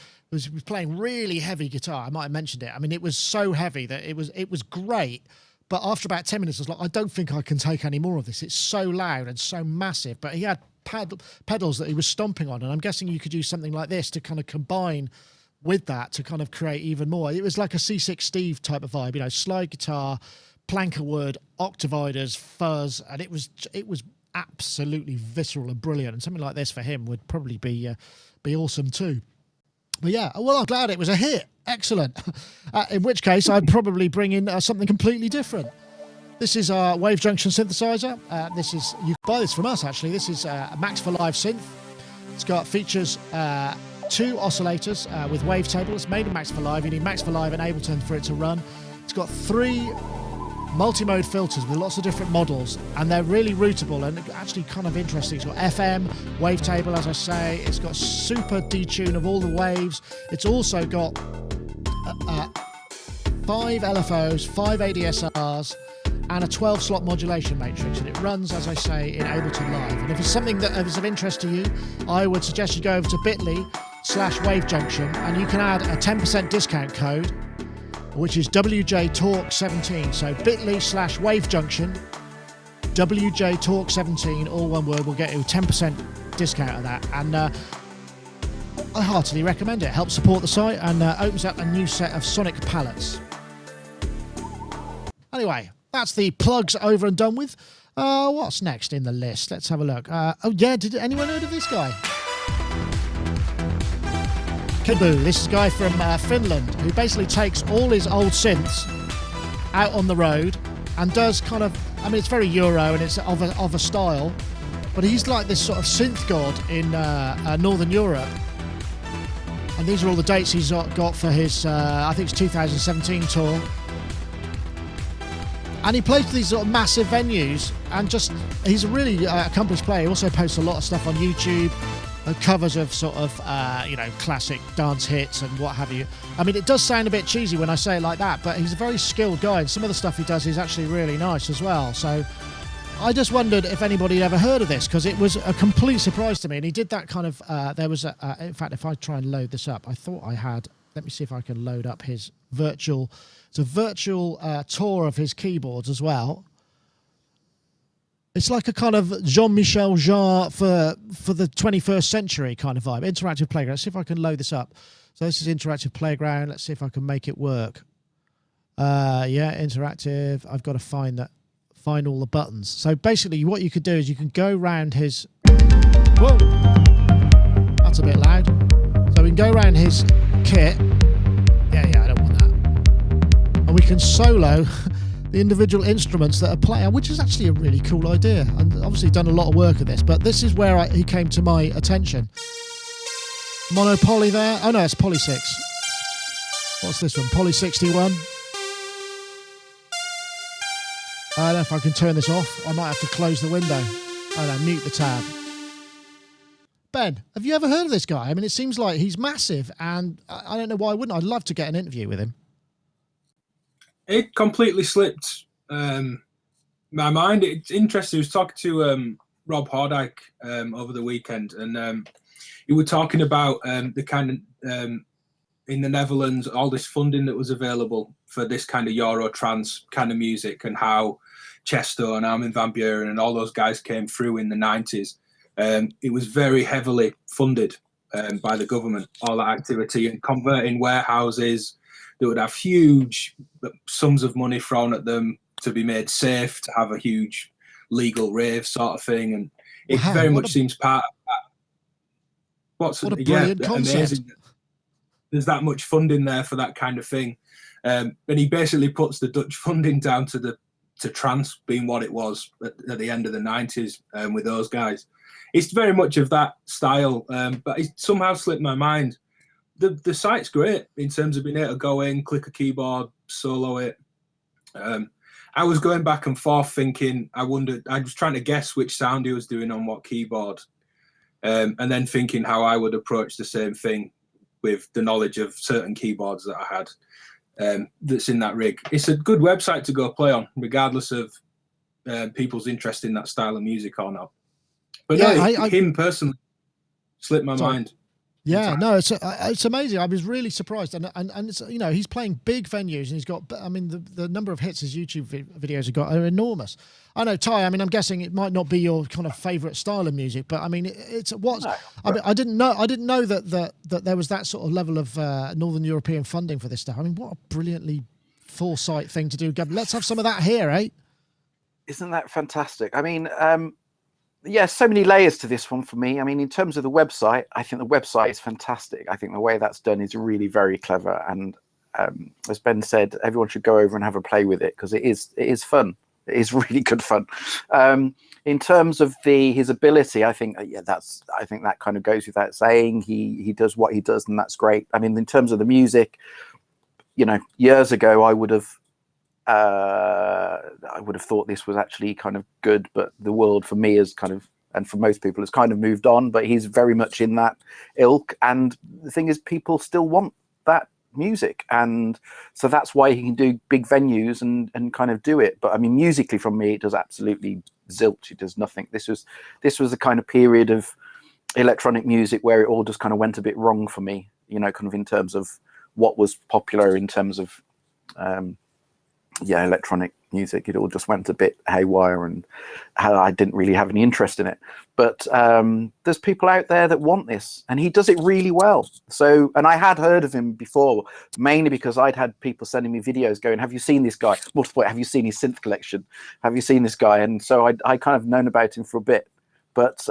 playing really heavy guitar. I might have mentioned it. I mean, it was so heavy that it was great. But after about 10 minutes, I was like, I don't think I can take any more of this. It's so loud and so massive. But he had pedals that he was stomping on. And I'm guessing you could use something like this to kind of combine with that to kind of create even more. It was like a C6 Steve type of vibe, slide guitar, plank of wood, octaviders, fuzz, and it was absolutely visceral and brilliant. And something like this for him would probably be awesome too. But yeah, well, I'm glad it was a hit. Excellent. In which case, I'd probably bring in something completely different. This is our Wavejunction synthesizer. You can buy this from us, actually. This is a Max for Live synth. It's got features 2 oscillators with wavetable. It's made in Max for Live. You need Max for Live and Ableton for it to run. It's got 3 multi-mode filters with lots of different models, and they're really routable and actually kind of interesting. It's got FM, wavetable, as I say. It's got super detune of all the waves. It's also got 5 LFOs, 5 ADSRs, and a 12-slot modulation matrix, and it runs, as I say, in Ableton Live. And if it's something that is of interest to you, I would suggest you go over to bit.ly/Wavejunction, and you can add a 10% discount code, which is WJTalk17. So bit.ly/Wavejunction, WJTalk17, all one word, will get you a 10% discount of that. And I heartily recommend it. It helps support the site and opens up a new set of sonic palettes. Anyway, that's the plugs over and done with. What's next in the list? Let's have a look. Oh yeah, did anyone heard of this guy? Kebu. This is a guy from Finland who basically takes all his old synths out on the road and does kind of, I mean, it's very Euro and it's of a style, but he's like this sort of synth god in Northern Europe. And these are all the dates he's got for his, I think it's 2017 tour. And he plays these sort of massive venues, and he's a really accomplished player. He also posts a lot of stuff on YouTube, covers of sort of, classic dance hits and what have you. I mean, it does sound a bit cheesy when I say it like that, but he's a very skilled guy, and some of the stuff he does is actually really nice as well. So I just wondered if anybody had ever heard of this, because it was a complete surprise to me. And he did that kind of, in fact, if I try and load this up, I thought I had, let me see if I can load up his virtual... It's a virtual tour of his keyboards as well. It's like a kind of Jean-Michel Jarre for the 21st century kind of vibe. Interactive Playground. Let's see if I can load this up. So this is Interactive Playground. Let's see if I can make it work. Yeah, interactive. I've got to find all the buttons. So basically what you could do is you can go around his... Whoa! That's a bit loud. So we can go around his kit. Yeah, I don't want that. And we can solo the individual instruments that are playing, which is actually a really cool idea. And obviously done a lot of work of this, but this is where he came to my attention. Mono poly there. Oh no, it's poly 6. What's this one? Poly 61. I don't know if I can turn this off. I might have to close the window. Oh no, mute the tab. Ben, have you ever heard of this guy? I mean, it seems like he's massive, and I don't know why I wouldn't. I'd love to get an interview with him. It completely slipped my mind. It's interesting. I was talking to Rob Hardike over the weekend, and he was talking about the kind of in the Netherlands, all this funding that was available for this kind of Euro trance kind of music, and how Chesto and Armin van Buuren and all those guys came through in the 90s. It was very heavily funded by the government, all that activity, and converting warehouses that would have huge sums of money thrown at them to be made safe, to have a huge legal rave sort of thing. And it very much seems part of that. What a brilliant concept. Amazing. There's that much funding there for that kind of thing. And he basically puts the Dutch funding down to trance being what it was at the end of the 90s with those guys. It's very much of that style, but it somehow slipped my mind. The site's great in terms of being able to go in, click a keyboard, solo it. I was going back and forth thinking, I was trying to guess which sound he was doing on what keyboard, and then thinking how I would approach the same thing with the knowledge of certain keyboards that I had that's in that rig. It's a good website to go play on, regardless of people's interest in that style of music or not. But yeah, him personally slipped my mind. Yeah, no, it's amazing. I was really surprised, and it's, he's playing big venues, and he's got. I mean, the number of hits his YouTube videos have got are enormous. I know, Ty. I mean, I'm guessing it might not be your kind of favourite style of music, but I mean, it's what. No, I mean, I didn't know that there was that sort of level of Northern European funding for this stuff. I mean, what a brilliantly foresight thing to do. Let's have some of that here, eh? Isn't that fantastic? I mean, yeah, so many layers to this one for me. I mean, in terms of the website, I think the website is fantastic. I think the way that's done is really very clever. And as Ben said, everyone should go over and have a play with it because it is fun. It is really good fun. In terms of his ability, I think that kind of goes without saying. He does what he does, and that's great. I mean, in terms of the music, years ago, I would have thought this was actually kind of good, but the world for me is kind of, and for most people, has kind of moved on. But he's very much in that ilk, and the thing is, people still want that music, and so that's why he can do big venues and kind of do it. But I mean, musically, from me, it does absolutely zilch. It does nothing. This was the kind of period of electronic music where it all just kind of went a bit wrong for me, kind of in terms of what was popular in terms of electronic music. It all just went a bit haywire, and I didn't really have any interest in it. But there's people out there that want this, and he does it really well. So, and I had heard of him before, mainly because I'd had people sending me videos going, have you seen this guy? Multiple, have you seen his synth collection? Have you seen this guy? And so I kind of known about him for a bit. But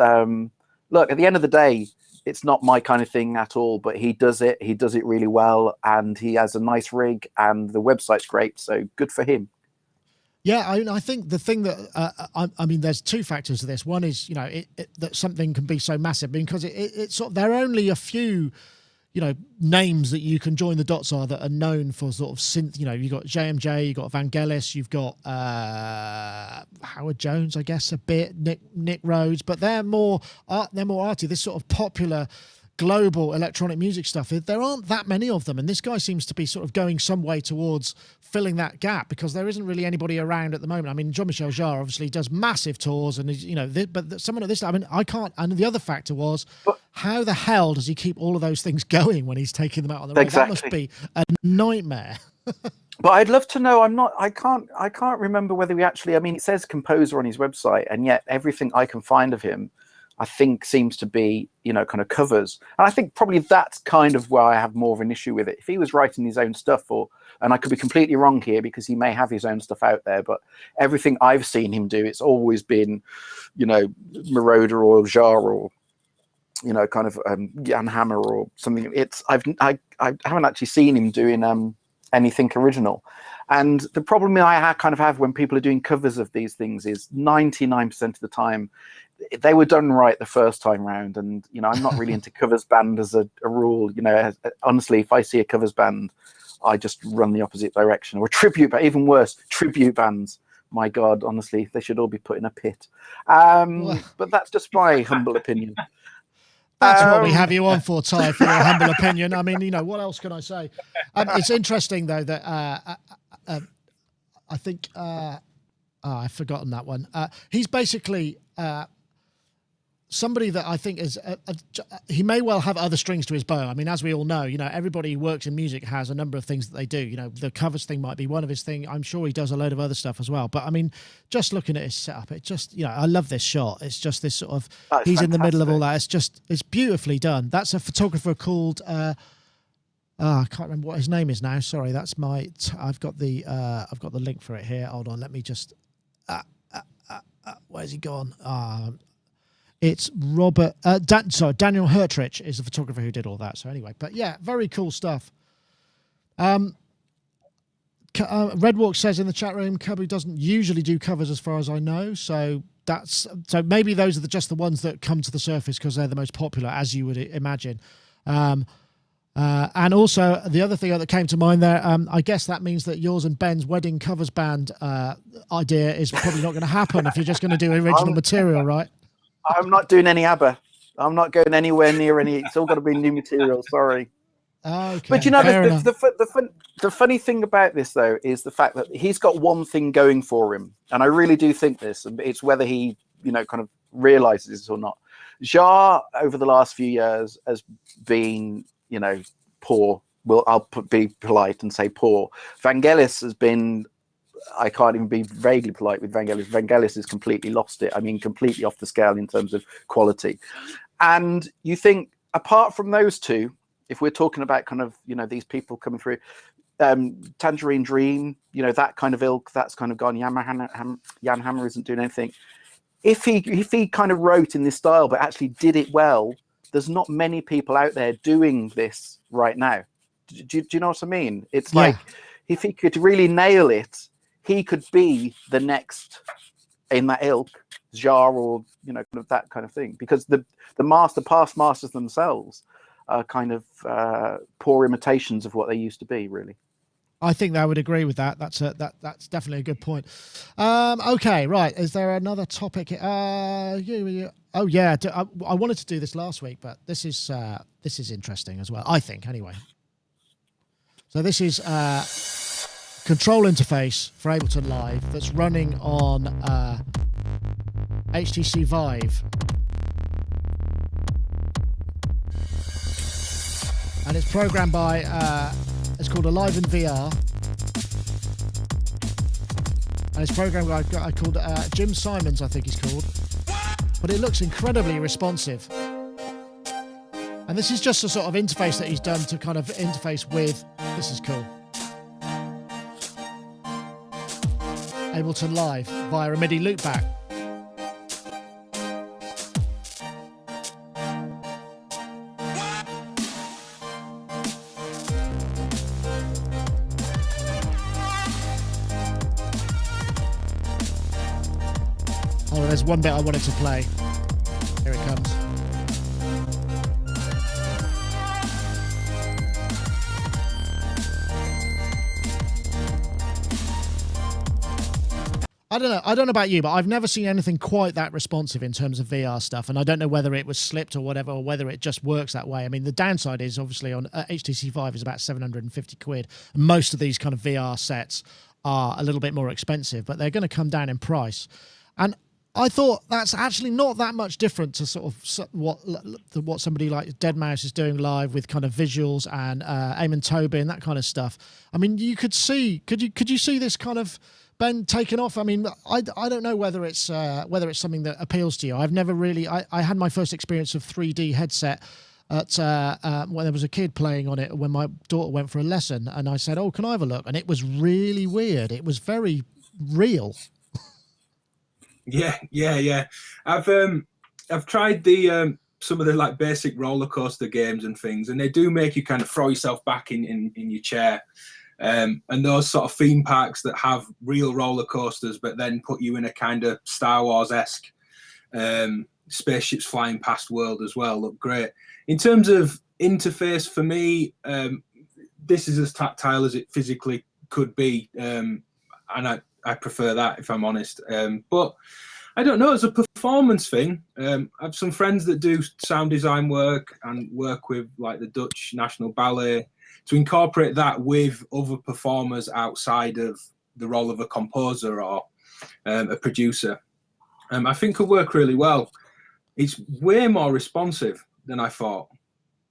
look, at the end of the day, it's not my kind of thing at all, but he does it really well, and he has a nice rig, and the website's great, so good for him. Yeah, I think the thing that I mean, there's two factors to this. One is, that something can be so massive because it's sort of, there are only a few, names that you can join the dots are that are known for sort of synth. You've got JMJ, you've got Vangelis, you've got Howard Jones, I guess, a bit, Nick Rhodes, but they're more arty. This sort of popular global electronic music stuff, there aren't that many of them, and this guy seems to be sort of going some way towards filling that gap because there isn't really anybody around at the moment. I mean, Jean-Michel Jarre obviously does massive tours, and but someone at this, I mean, I can't. And the other factor was, how the hell does he keep all of those things going when he's taking them out on the road? Exactly. That must be a nightmare. But I'd love to know. I can't remember whether we actually. I mean, it says composer on his website, and yet everything I can find of him, I think, seems to be, kind of covers. And I think probably that's kind of where I have more of an issue with it. If he was writing his own stuff, and I could be completely wrong here because he may have his own stuff out there, but everything I've seen him do, it's always been, Marauder or Jarre or, kind of Jan Hammer or something. I haven't actually seen him doing anything original. And the problem I kind of have when people are doing covers of these things is 99% of the time, they were done right the first time round. And, I'm not really into covers band as a rule. Honestly, if I see a covers band, I just run the opposite direction. Or tribute, but even worse, tribute bands. My God, honestly, they should all be put in a pit. But that's just my humble opinion. That's what we have you on for, Ty, for your humble opinion. I mean, what else can I say? It's interesting, though, that I think I've forgotten that one. He's basically somebody that I think is he may well have other strings to his bow. I mean, as we all know, everybody who works in music has a number of things that they do. The covers thing might be one of his things. I'm sure he does a load of other stuff as well. But I mean, just looking at his setup, it just, I love this shot. It's just this sort of, he's fantastic. In the middle of all that. It's beautifully done. That's a photographer called, I can't remember what his name is now. Sorry, that's I've got the link for it here. Hold on, let me just, where's he gone? It's Robert, Daniel Hertrich is the photographer who did all that. So anyway, but yeah, very cool stuff. Redwalk says in the chat room, Kebu doesn't usually do covers as far as I know. So maybe those are just the ones that come to the surface because they're the most popular, as you would imagine. And also the other thing that came to mind there, I guess that means that yours and Ben's wedding covers band idea is probably not going to happen if you're just going to do original material, right? I'm not doing any ABBA. I'm not going anywhere near any. It's all got to be new material. Sorry. Okay. But the funny thing about this, though, is the fact that he's got one thing going for him. And I really do think this. And it's whether he, kind of realizes this or not. Jarre, over the last few years, has been, poor. Well, I'll be polite and say poor. Vangelis has been... I can't even be vaguely polite with Vangelis. Vangelis has completely lost it. I mean, completely off the scale in terms of quality. And you think, apart from those two, if we're talking about kind of, these people coming through, Tangerine Dream, that kind of ilk, that's kind of gone. Jan Hammer isn't doing anything. If he kind of wrote in this style but actually did it well, there's not many people out there doing this right now. Do you know what I mean? It's like if he could really nail it, he could be the next in that ilk, Jar, or kind of that kind of thing. Because the past masters themselves are kind of poor imitations of what they used to be, really. I think I would agree with that. That's definitely a good point. Okay, right. Is there another topic? Oh yeah, I wanted to do this last week, but this is interesting as well. I think, anyway. So this is control interface for Ableton Live that's running on HTC Vive, and it's programmed by. It's called ALiveInVR, and it's programmed by a guy called Jim Simons, I think he's called. But it looks incredibly responsive. And this is just a sort of interface that he's done to kind of interface with. This is cool. Ableton Live via a MIDI loopback. Oh, there's one bit I wanted to play. Here it comes. I don't know about you, but I've never seen anything quite that responsive in terms of VR stuff, and I don't know whether it was slipped or whatever, or whether it just works that way. I mean, the downside is obviously on HTC Vive is about 750 quid. And most of these kind of VR sets are a little bit more expensive, but they're going to come down in price. And I thought that's actually not that much different to sort of what somebody like Deadmau5 is doing live with kind of visuals and Eamon Tobin, that kind of stuff. I mean, you could see, could you see this kind of Ben taken off? I mean, I don't know whether it's something that appeals to you. I've never really. I had my first experience of 3D headset at when there was a kid playing on it when my daughter went for a lesson, and I said, "Oh, can I have a look?" And it was really weird. It was very real. Yeah. I've tried the some of the like basic roller coaster games and things, and they do make you kind of throw yourself back in your chair. And those sort of theme parks that have real roller coasters, but then put you in a kind of Star Wars-esque spaceships flying past world as well, look great. In terms of interface, for me, this is as tactile as it physically could be, and I prefer that, if I'm honest. But I don't know, it's a performance thing. I have some friends that do sound design work and work with like the Dutch National Ballet, to incorporate that with other performers outside of the role of a composer or a producer. I think could work really well. It's way more responsive than I thought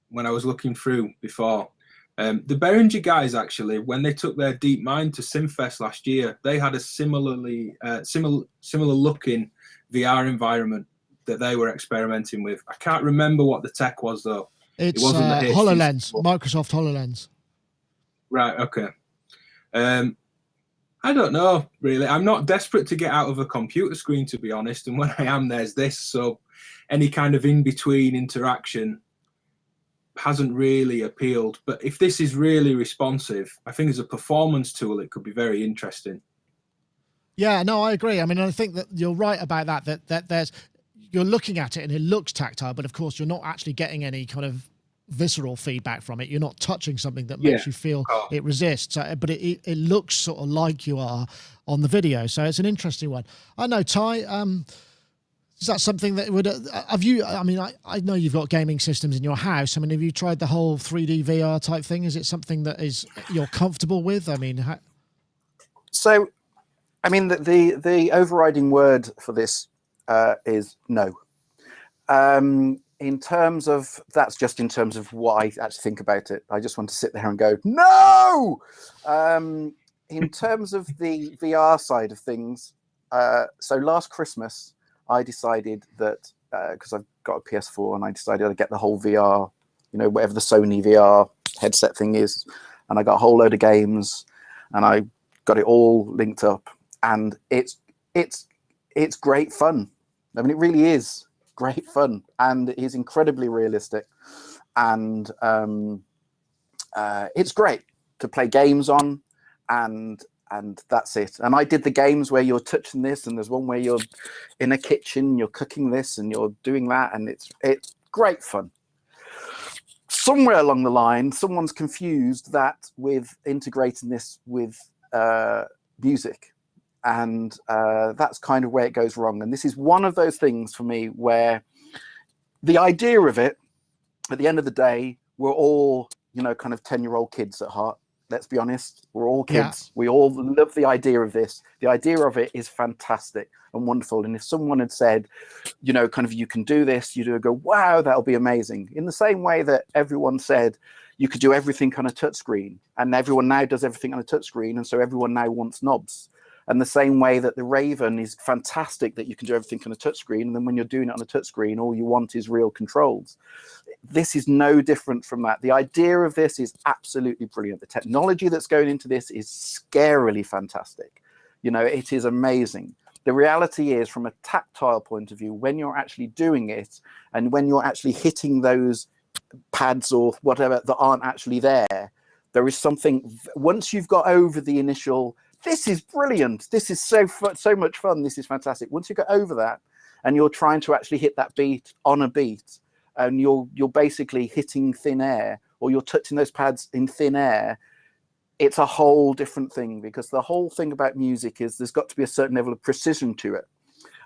when I was looking through before. The Behringer guys, actually, when they took their Deep Mind to Synfest last year, they had a similar looking VR environment that they were experimenting with. I can't remember what the tech was, though. It's it wasn't the HoloLens, Microsoft HoloLens. Right, okay. I don't know, really. I'm not desperate to get out of a computer screen, to be honest. And when I am, there's this. So any kind of in-between interaction hasn't really appealed. But if this is really responsive, I think as a performance tool, it could be very interesting. Yeah, no, I agree. I mean, I think that you're right about that there's, you're looking at it and it looks tactile, but of course you're not actually getting any kind of visceral feedback from it. You're not touching something that makes you feel it resists, but it looks sort of like you are on the video. So it's an interesting one. I know, Ty, is that something that would have you? I mean, I know you've got gaming systems in your house. I mean, have you tried the whole 3D VR type thing? Is it something that you're comfortable with? I mean, so I mean the overriding word for this is no. In terms of, that's just in terms of what I actually think about it. I just want to sit there and go, no! In terms of the VR side of things, so last Christmas, I decided that, because I've got a PS4, and I decided I'd get the whole VR, whatever the Sony VR headset thing is. and I got a whole load of games, and I got it all linked up, and it's great fun. I mean, it really is great fun, and it is incredibly realistic, and it's great to play games on, and that's it. And I did the games where you're touching this, and there's one where you're in a kitchen, you're cooking this, and you're doing that, and it's great fun. Somewhere along the line, someone's confused that with integrating this with music, and that's kind of where it goes wrong. And this is one of those things for me where the idea of it, at the end of the day, we're all, you know, kind of 10-year-old kids at heart. Let's be honest, we're all kids. Yeah. We all love the idea of this. The idea of it is fantastic and wonderful. And if someone had said, you know, kind of, you can do this, you'd go, wow, that'll be amazing. In the same way that everyone said you could do everything on a touchscreen, and everyone now does everything on a touchscreen, and so everyone now wants knobs. And the same way that the Raven is fantastic that you can do everything on a touchscreen, and then when you're doing it on a touchscreen, all you want is real controls. This is no different from that. The idea of this is absolutely brilliant. The technology that's going into this is scarily fantastic. You know, it is amazing. The reality is, from a tactile point of view, when you're actually doing it, and when you're actually hitting those pads or whatever that aren't actually there, there is something, once you've got over the initial, this is brilliant, this is so much fun, this is fantastic. Once you get over that, and you're trying to actually hit that beat on a beat, and you're basically hitting thin air, or you're touching those pads in thin air, it's a whole different thing, because the whole thing about music is there's got to be a certain level of precision to it.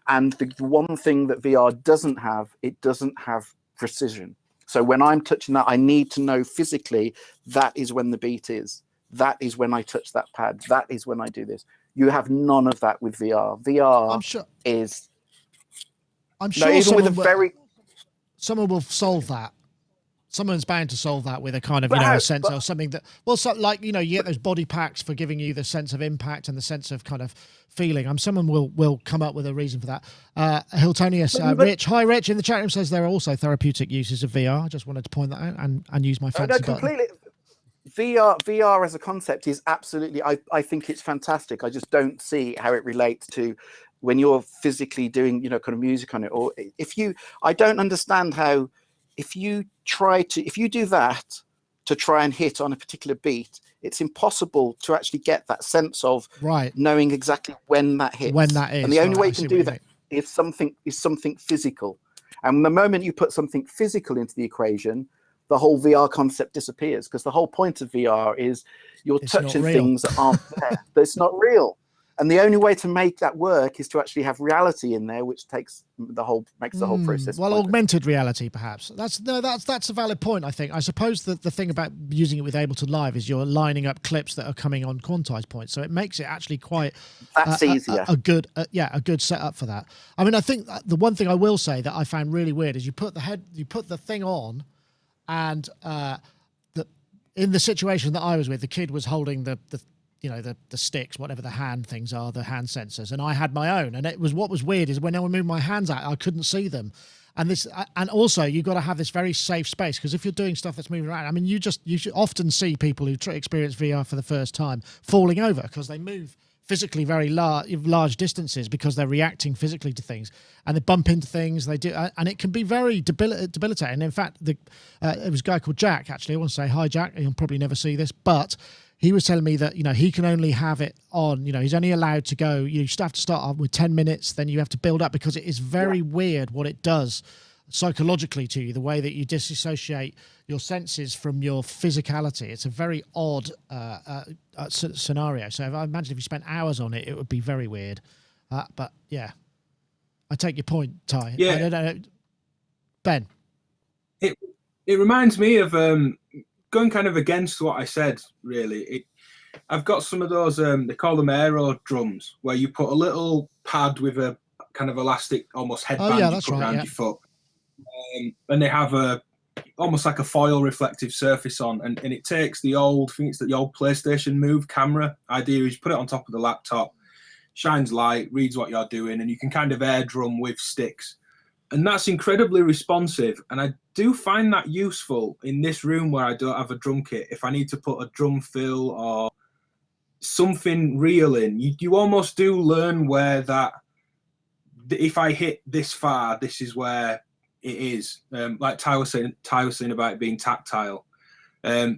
And the one thing that VR doesn't have, it doesn't have precision. So when I'm touching that, I need to know physically that is when the beat is. That is when I touch that pad. That is when I do this. You have none of that with VR. VR is... I'm sure someone will solve that. Someone's bound to solve that with a kind of, a sense or something that, well, so, like, you get those body packs for giving you the sense of impact and the sense of kind of feeling. Someone will come up with a reason for that. Hiltonius, Rich, hi Rich, in the chat room says there are also therapeutic uses of VR. I just wanted to point that out and use my fancy completely. VR as a concept is absolutely, I think it's fantastic. I just don't see how it relates to when you're physically doing, kind of music on it. Or I don't understand how, if you do that to try and hit on a particular beat, it's impossible to actually get that sense of knowing exactly when that hits. When that is. And the only way you can do that is something physical. And the moment you put something physical into the equation, the whole VR concept disappears, because the whole point of VR is you're touching things that aren't there. That's not real. And the only way to make that work is to actually have reality in there, which makes the whole process. Well, augmented reality, perhaps. That's a valid point, I think. I suppose that the thing about using it with Ableton Live is you're lining up clips that are coming on quantized points, so it makes it actually quite easier. A good setup for that. I mean, I think the one thing I will say that I found really weird is you put the thing on, and in the situation that I was with, the kid was holding the sticks, whatever the hand things are, the hand sensors, and I had my own. And what was weird is when I would move my hands out, I couldn't see them. And also you've got to have this very safe space, because if you're doing stuff that's moving around, I mean, you should often see people who experience VR for the first time falling over because they move physically very large distances, because they're reacting physically to things, and they bump into things. They do, and it can be very debilitating. And in fact, it was a guy called Jack. Actually, I want to say hi, Jack. He'll probably never see this, but he was telling me that he can only have it on. He's only allowed to go. You just have to start off with 10 minutes, then you have to build up, because it is very weird what it does psychologically to you, the way that you disassociate your senses from your physicality. It's a very odd scenario. So I imagine if you spent hours on it, it would be very weird. But yeah, I take your point, Ty. Yeah. I don't know. Ben. It reminds me of going kind of against what I said, really. I've got some of those, they call them aero drums, where you put a little pad with a kind of elastic, almost headband you put around your foot. And they have almost like a foil reflective surface on, and it takes the old, I think it's the old PlayStation Move camera idea, is you put it on top of the laptop, shines light, reads what you're doing, and you can kind of air drum with sticks. And that's incredibly responsive. And do find that useful in this room where I don't have a drum kit. If I need to put a drum fill or something real in, you almost do learn where that, if I hit this far, this is where it is. Like Ty was saying about it being tactile. But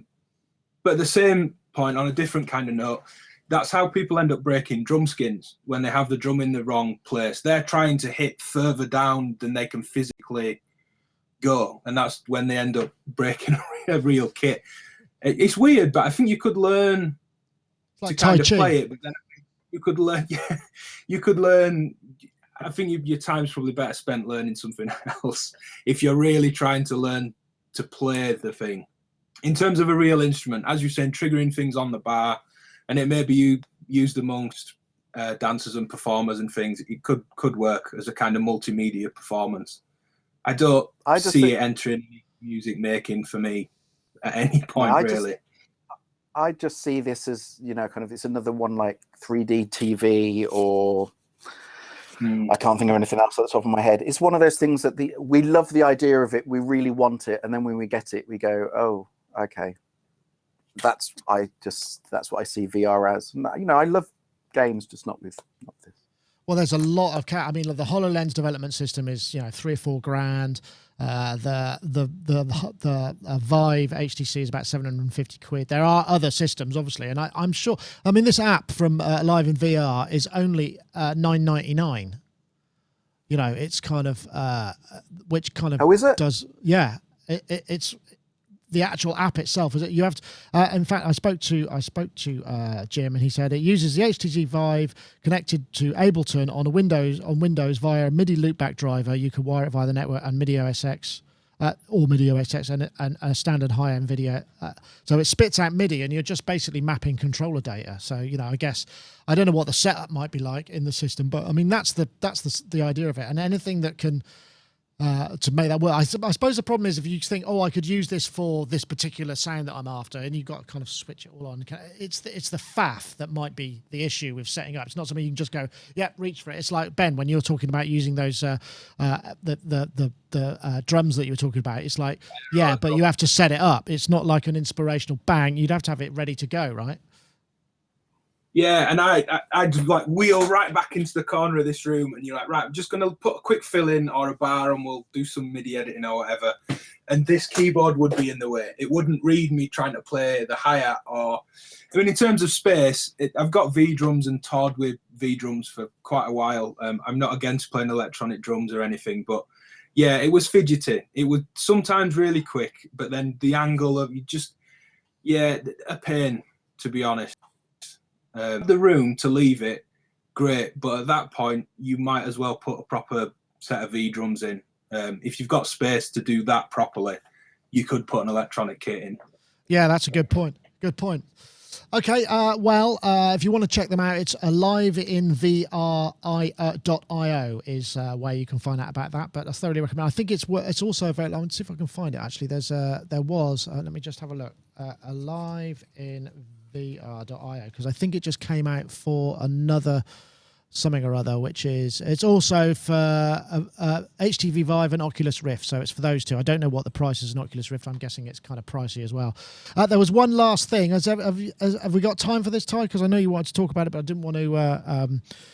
at the same point, on a different kind of note, that's how people end up breaking drum skins when they have the drum in the wrong place. They're trying to hit further down than they can physically go, and that's when they end up breaking a real kit. It's weird, but I think you could learn to kind of play it, but then you could learn. Yeah, you could learn. I think your time's probably better spent learning something else if you're really trying to learn to play the thing. In terms of a real instrument, as you're saying, triggering things on the bar, and it may be used amongst dancers and performers and things. It could work as a kind of multimedia performance. I don't see it entering music making for me at any point, really. I just see this as, kind of, it's another one like 3D TV or I can't think of anything else at the top of my head. It's one of those things that we love the idea of it. We really want it. And then when we get it, we go, oh, okay. That's what I see VR as. I love games, just not this. Well, there's a lot of I mean, the HoloLens development system is $3 or $4 grand. The Vive HTC is about 750 quid. There are other systems, obviously, and I'm sure. I mean, this app from ALiveInVR is only $9.99. It's kind of which kind of is it? Does it's. The actual app itself, is it? You have to. In fact, I spoke to Jim, and he said it uses the HTC Vive connected to Ableton on Windows via a MIDI loopback driver. You can wire it via the network and MIDI OS X or MIDI OS X and a standard high-end video. So it spits out MIDI, and you're just basically mapping controller data. So I guess I don't know what the setup might be like in the system, but I mean that's the idea of it, and anything that can. To make that work. I suppose the problem is if you think, I could use this for this particular sound that I'm after, and you've got to kind of switch it all on. It's the faff that might be the issue with setting up. It's not something you can just go, reach for it. It's like, Ben, when you're talking about using those the drums that you were talking about, it's like, but you have to set it up. It's not like an inspirational bang. You'd have to have it ready to go, right? Yeah, and I'd like wheel right back into the corner of this room, and you're like, right, I'm just going to put a quick fill in or a bar, and we'll do some MIDI editing or whatever. And this keyboard would be in the way. It wouldn't read me trying to play the hi-hat in terms of space, I've got V drums and toured with V drums for quite a while. I'm not against playing electronic drums or anything, but yeah, it was fidgety. It was sometimes really quick, but then the angle of a pain, to be honest. The room to leave it, great, but at that point you might as well put a proper set of V drums in. If you've got space to do that properly, you could put an electronic kit in. Yeah, that's a good point. Okay, if you want to check them out, it's ALiveInVR.io is where you can find out about that. But I thoroughly recommend. I think it's also available. Let's see if I can find it. Actually, there was. Let me just have a look. ALiveInVR.io, because I think it just came out for another something or other, which is it's also for HTC Vive and Oculus Rift. So it's for those two. I don't know what the price is in Oculus Rift. I'm guessing it's kind of pricey as well. There was one last thing. Have we got time for this, Ty? Because I know you wanted to talk about it, but I didn't want to.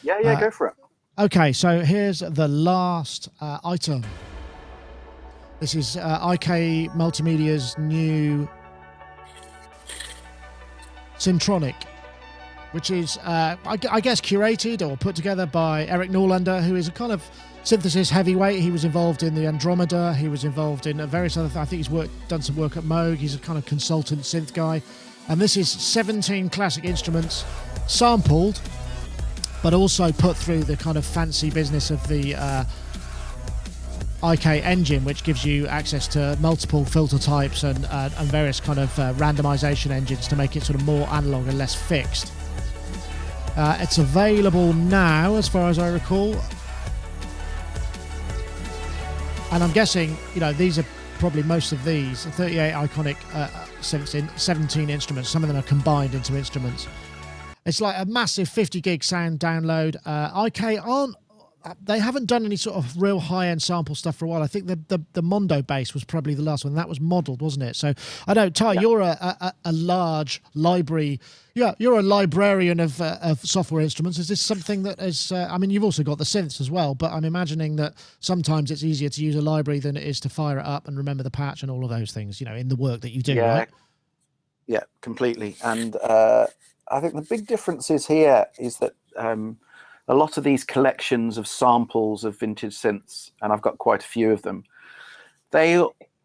Go for it. Okay, so here's the last item. This is IK Multimedia's new Syntronik, which is, I guess, curated or put together by Eric Norlander, who is a kind of synthesis heavyweight. He was involved in the Andromeda. He was involved in various other things. I think he's done some work at Moog. He's a kind of consultant synth guy. And this is 17 classic instruments sampled, but also put through the kind of fancy business of the IK engine, which gives you access to multiple filter types and various kind of randomization engines to make it sort of more analog and less fixed. It's available now, as far as I recall. And I'm guessing, these are probably most of these, 38 iconic 17 instruments. Some of them are combined into instruments. It's like a massive 50 gig sound download. IK aren't they haven't done any sort of real high-end sample stuff for a while. I think the Mondo bass was probably the last one. That was modelled, wasn't it? So I know, Ty, you're a large library. Yeah, you're a librarian of software instruments. Is this something that is? I mean, you've also got the synths as well, but I'm imagining that sometimes it's easier to use a library than it is to fire it up and remember the patch and all of those things. In the work that you do, right? Yeah, completely. And I think the big difference is here is that. A lot of these collections of samples of vintage synths, and I've got quite a few of them,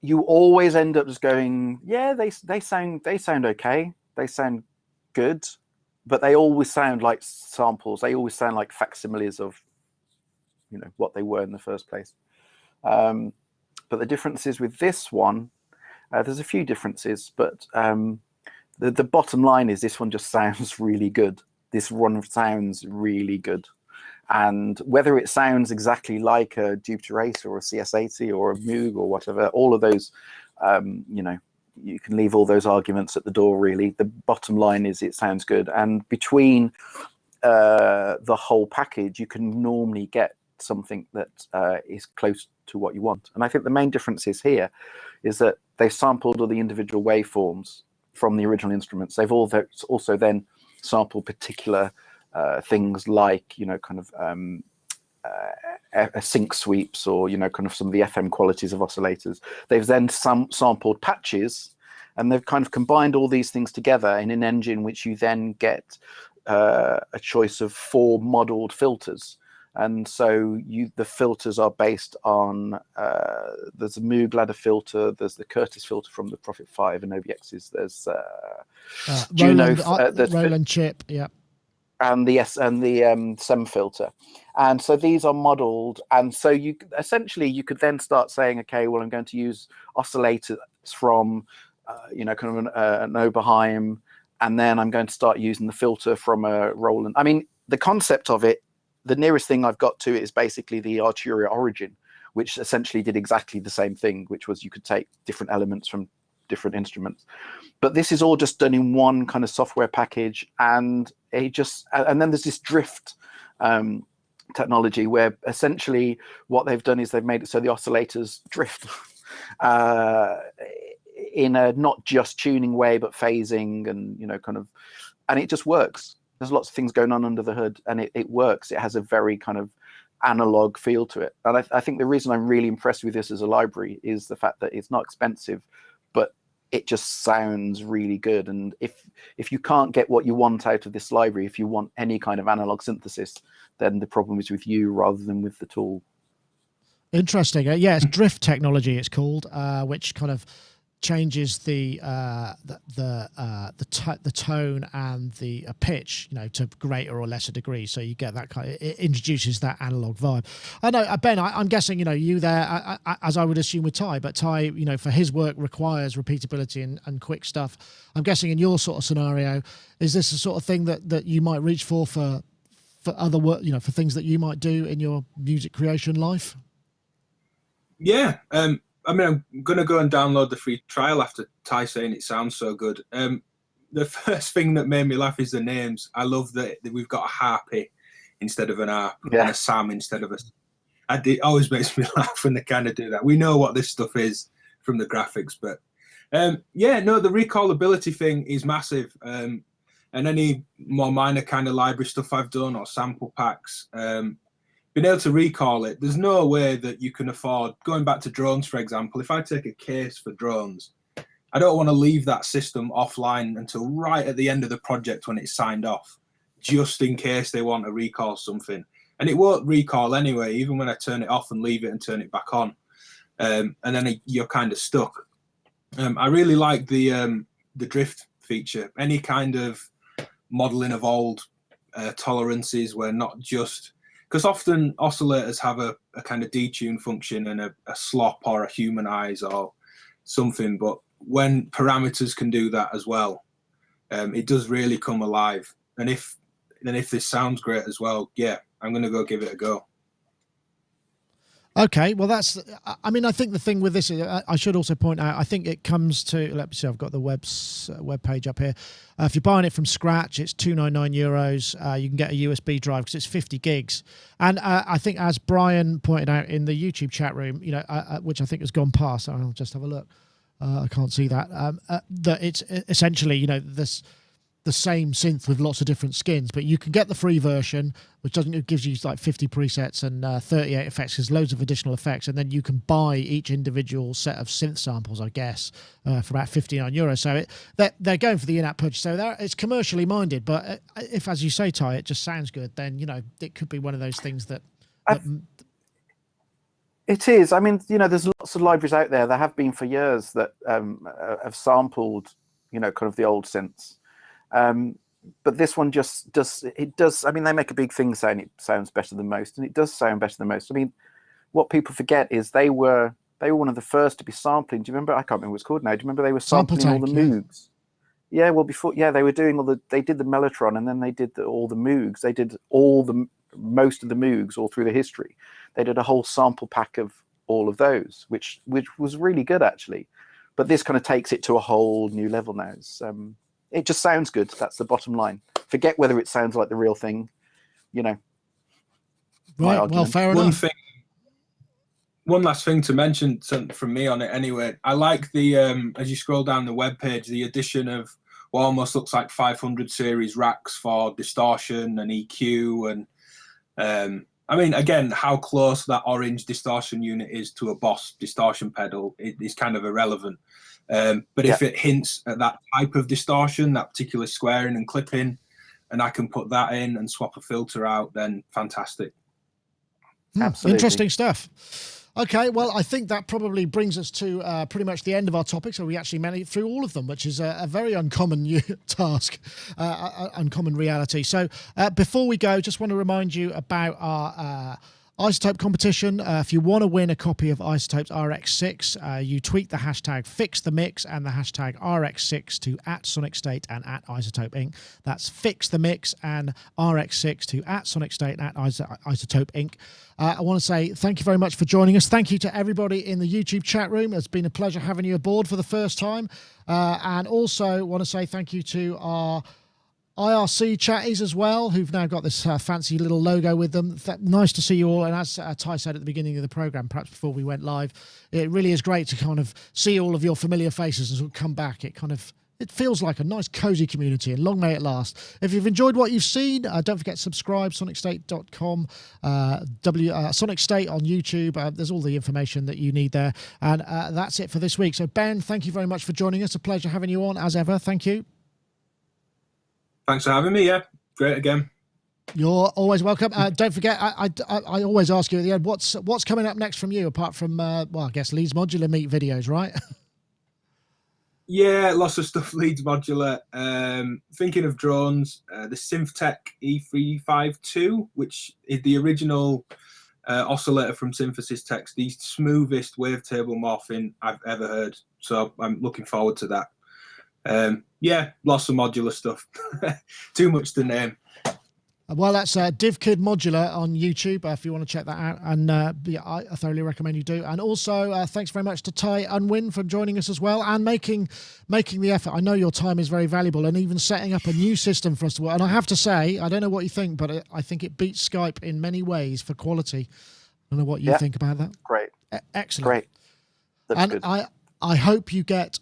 you always end up just going, yeah, they sound okay, they sound good, but they always sound like samples. They always sound like facsimiles of what they were in the first place. But the differences with this one, there's a few differences, but the bottom line is this one just sounds really good. This one sounds really good. And whether it sounds exactly like a Jupiter 8 or a CS80 or a Moog or whatever, all of those, you can leave all those arguments at the door, really. The bottom line is it sounds good. And between the whole package, you can normally get something that is close to what you want. And I think the main difference is here is that they've sampled all the individual waveforms from the original instruments. They've also then sample particular things like sync sweeps or kind of some of the FM qualities of oscillators. They've then sampled patches, and they've kind of combined all these things together in an engine which you then get a choice of 4 modeled filters. And so the filters are based on there's a Moog ladder filter, there's the Curtis filter from the Prophet 5 and OVXs, there's Juno, Roland chip, yeah, and the SEM filter. And so these are modeled, and so you could then start saying, okay, well, I'm going to use oscillators from kind of an Oberheim, and then I'm going to start using the filter from a Roland. I mean, the concept of it, the nearest thing I've got to it is basically the Arturia Origin, which essentially did exactly the same thing, which was you could take different elements from different instruments. But this is all just done in one kind of software package, and and then there's this drift technology where essentially what they've done is they've made it so the oscillators drift in a not just tuning way, but phasing and and it just works. There's lots of things going on under the hood, and it works. It has a very kind of analog feel to it. And I think the reason I'm really impressed with this as a library is the fact that it's not expensive, but it just sounds really good. And if you can't get what you want out of this library, if you want any kind of analog synthesis, then the problem is with you rather than with the tool. Interesting. Yeah, it's drift technology, it's called, which kind of changes the tone and the pitch, to greater or lesser degree. So you get that it introduces that analog vibe. I know, Ben, I'm guessing, you there, as I would assume with Ty, but Ty, for his work requires repeatability and quick stuff. I'm guessing in your sort of scenario, is this the sort of thing that you might reach for other work, for things that you might do in your music creation life? Yeah. I mean, I'm going to go and download the free trial after Ty saying it sounds so good. The first thing that made me laugh is the names. I love that we've got a harpy instead of an harp, and a Sam instead of a... It always makes me laugh when they kind of do that. We know what this stuff is from the graphics, but the recallability thing is massive. And any more minor kind of library stuff I've done or sample packs, being able to recall it, there's no way that you can afford, going back to drones, for example, if I take a case for drones, I don't want to leave that system offline until right at the end of the project when it's signed off, just in case they want to recall something. And it won't recall anyway, even when I turn it off and leave it and turn it back on. And then you're kind of stuck. I really like the drift feature. Any kind of modeling of old tolerances where not just... Because often oscillators have a kind of detune function and a slop or a humanize or something, but when parameters can do that as well, it does really come alive. And if this sounds great as well, yeah, I'm going to go give it a go. Okay, well, I mean, I think the thing with this is, I should also point out, I think it comes to, let me see, I've got the web page up here. If you're buying it from scratch, it's €299. You can get a USB drive because it's 50 gigs. And I think, as Brian pointed out in the YouTube chat room, you know, which I think has gone past, I'll just have a look. I can't see that. That it's essentially, you know, the same synth with lots of different skins, but you can get the free version, which it gives you like 50 presets and 38 effects. There's loads of additional effects, and then you can buy each individual set of synth samples, I guess, for about €59. So they're going for the in-app purchase. So it's commercially minded, but if, as you say, Ty, it just sounds good, then, you know, it could be one of those things that it is. I mean, you know, there's lots of libraries out there. There have been for years that have sampled, you know, kind of the old synths. But this one just does. I mean, they make a big thing saying it sounds better than most, and it does sound better than most. I mean, what people forget is they were one of the first to be sampling. Do you remember? I can't remember what it's called now. Do you remember they were sampling all the Moogs? Yeah. Well, they were doing they did the Mellotron, and then they did all the Moogs. They did most of the Moogs all through the history. They did a whole sample pack of all of those, which was really good actually. But this kind of takes it to a whole new level now. It just sounds good. That's the bottom line. Forget whether it sounds like the real thing, you know. Right. Well, fair enough. One last thing to mention from me on it anyway. I like the, as you scroll down the webpage, the addition of what almost looks like 500 series racks for distortion and EQ. And I mean, again, how close that orange distortion unit is to a Boss distortion pedal is kind of irrelevant. But if it hints at that type of distortion, that particular squaring and clipping, and I can put that in and swap a filter out, then fantastic. Absolutely. Interesting stuff. Okay, well, I think that probably brings us to pretty much the end of our topic. So we actually managed through all of them, which is a very uncommon task, uncommon reality. So before we go, just want to remind you about our Isotope competition. If you want to win a copy of Isotope's RX6, you tweet the hashtag FixTheMix and the hashtag RX6 to @Sonicstate and @Isotope Inc. That's FixTheMix and RX6 to @Sonicstate and @Isotope Inc. I want to say thank you very much for joining us. Thank you to everybody in the YouTube chat room. It's been a pleasure having you aboard for the first time. And also want to say thank you to our IRC chatties as well, who've now got this fancy little logo with them. Nice to see you all. And as Ty said at the beginning of the program, perhaps before we went live, it really is great to kind of see all of your familiar faces and sort of come back. It feels like a nice cozy community, and long may it last. If you've enjoyed what you've seen, don't forget to subscribe, sonicstate.com, Sonicstate on YouTube. There's all the information that you need there. And that's it for this week. So Ben, thank you very much for joining us. A pleasure having you on as ever. Thank you. Thanks for having me. Yeah, great again. You're always welcome. Don't forget, I always ask you at the end, what's coming up next from you, apart from, I guess Leeds Modular Meet videos, right? Yeah, lots of stuff Leeds Modular. Thinking of drones, the SynthTech E352, which is the original oscillator from Synthesis Tech's, the smoothest wavetable morphing I've ever heard. So I'm looking forward to that. Yeah, lots of modular stuff. Too much to name. Well, that's DivKid Modular on YouTube if you want to check that out. And yeah, I thoroughly recommend you do. And also, thanks very much to Ty Unwin for joining us as well and making the effort. I know your time is very valuable, and even setting up a new system for us to work. And I have to say, I don't know what you think, but I think it beats Skype in many ways for quality. I don't know what you think about that. Great. Excellent. Great. That's good. I hope you get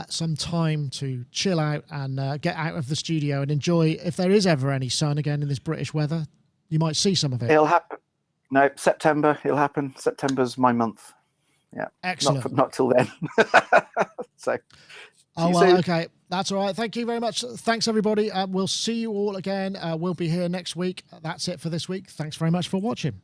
some time to chill out and get out of the studio and enjoy, if there is ever any sun again in this British weather, you might see some of it. It'll happen. No, September, it'll happen. September's my month. Yeah. Excellent. Not till then. So. Oh, well, okay. That's all right. Thank you very much. Thanks, everybody. We'll see you all again. We'll be here next week. That's it for this week. Thanks very much for watching.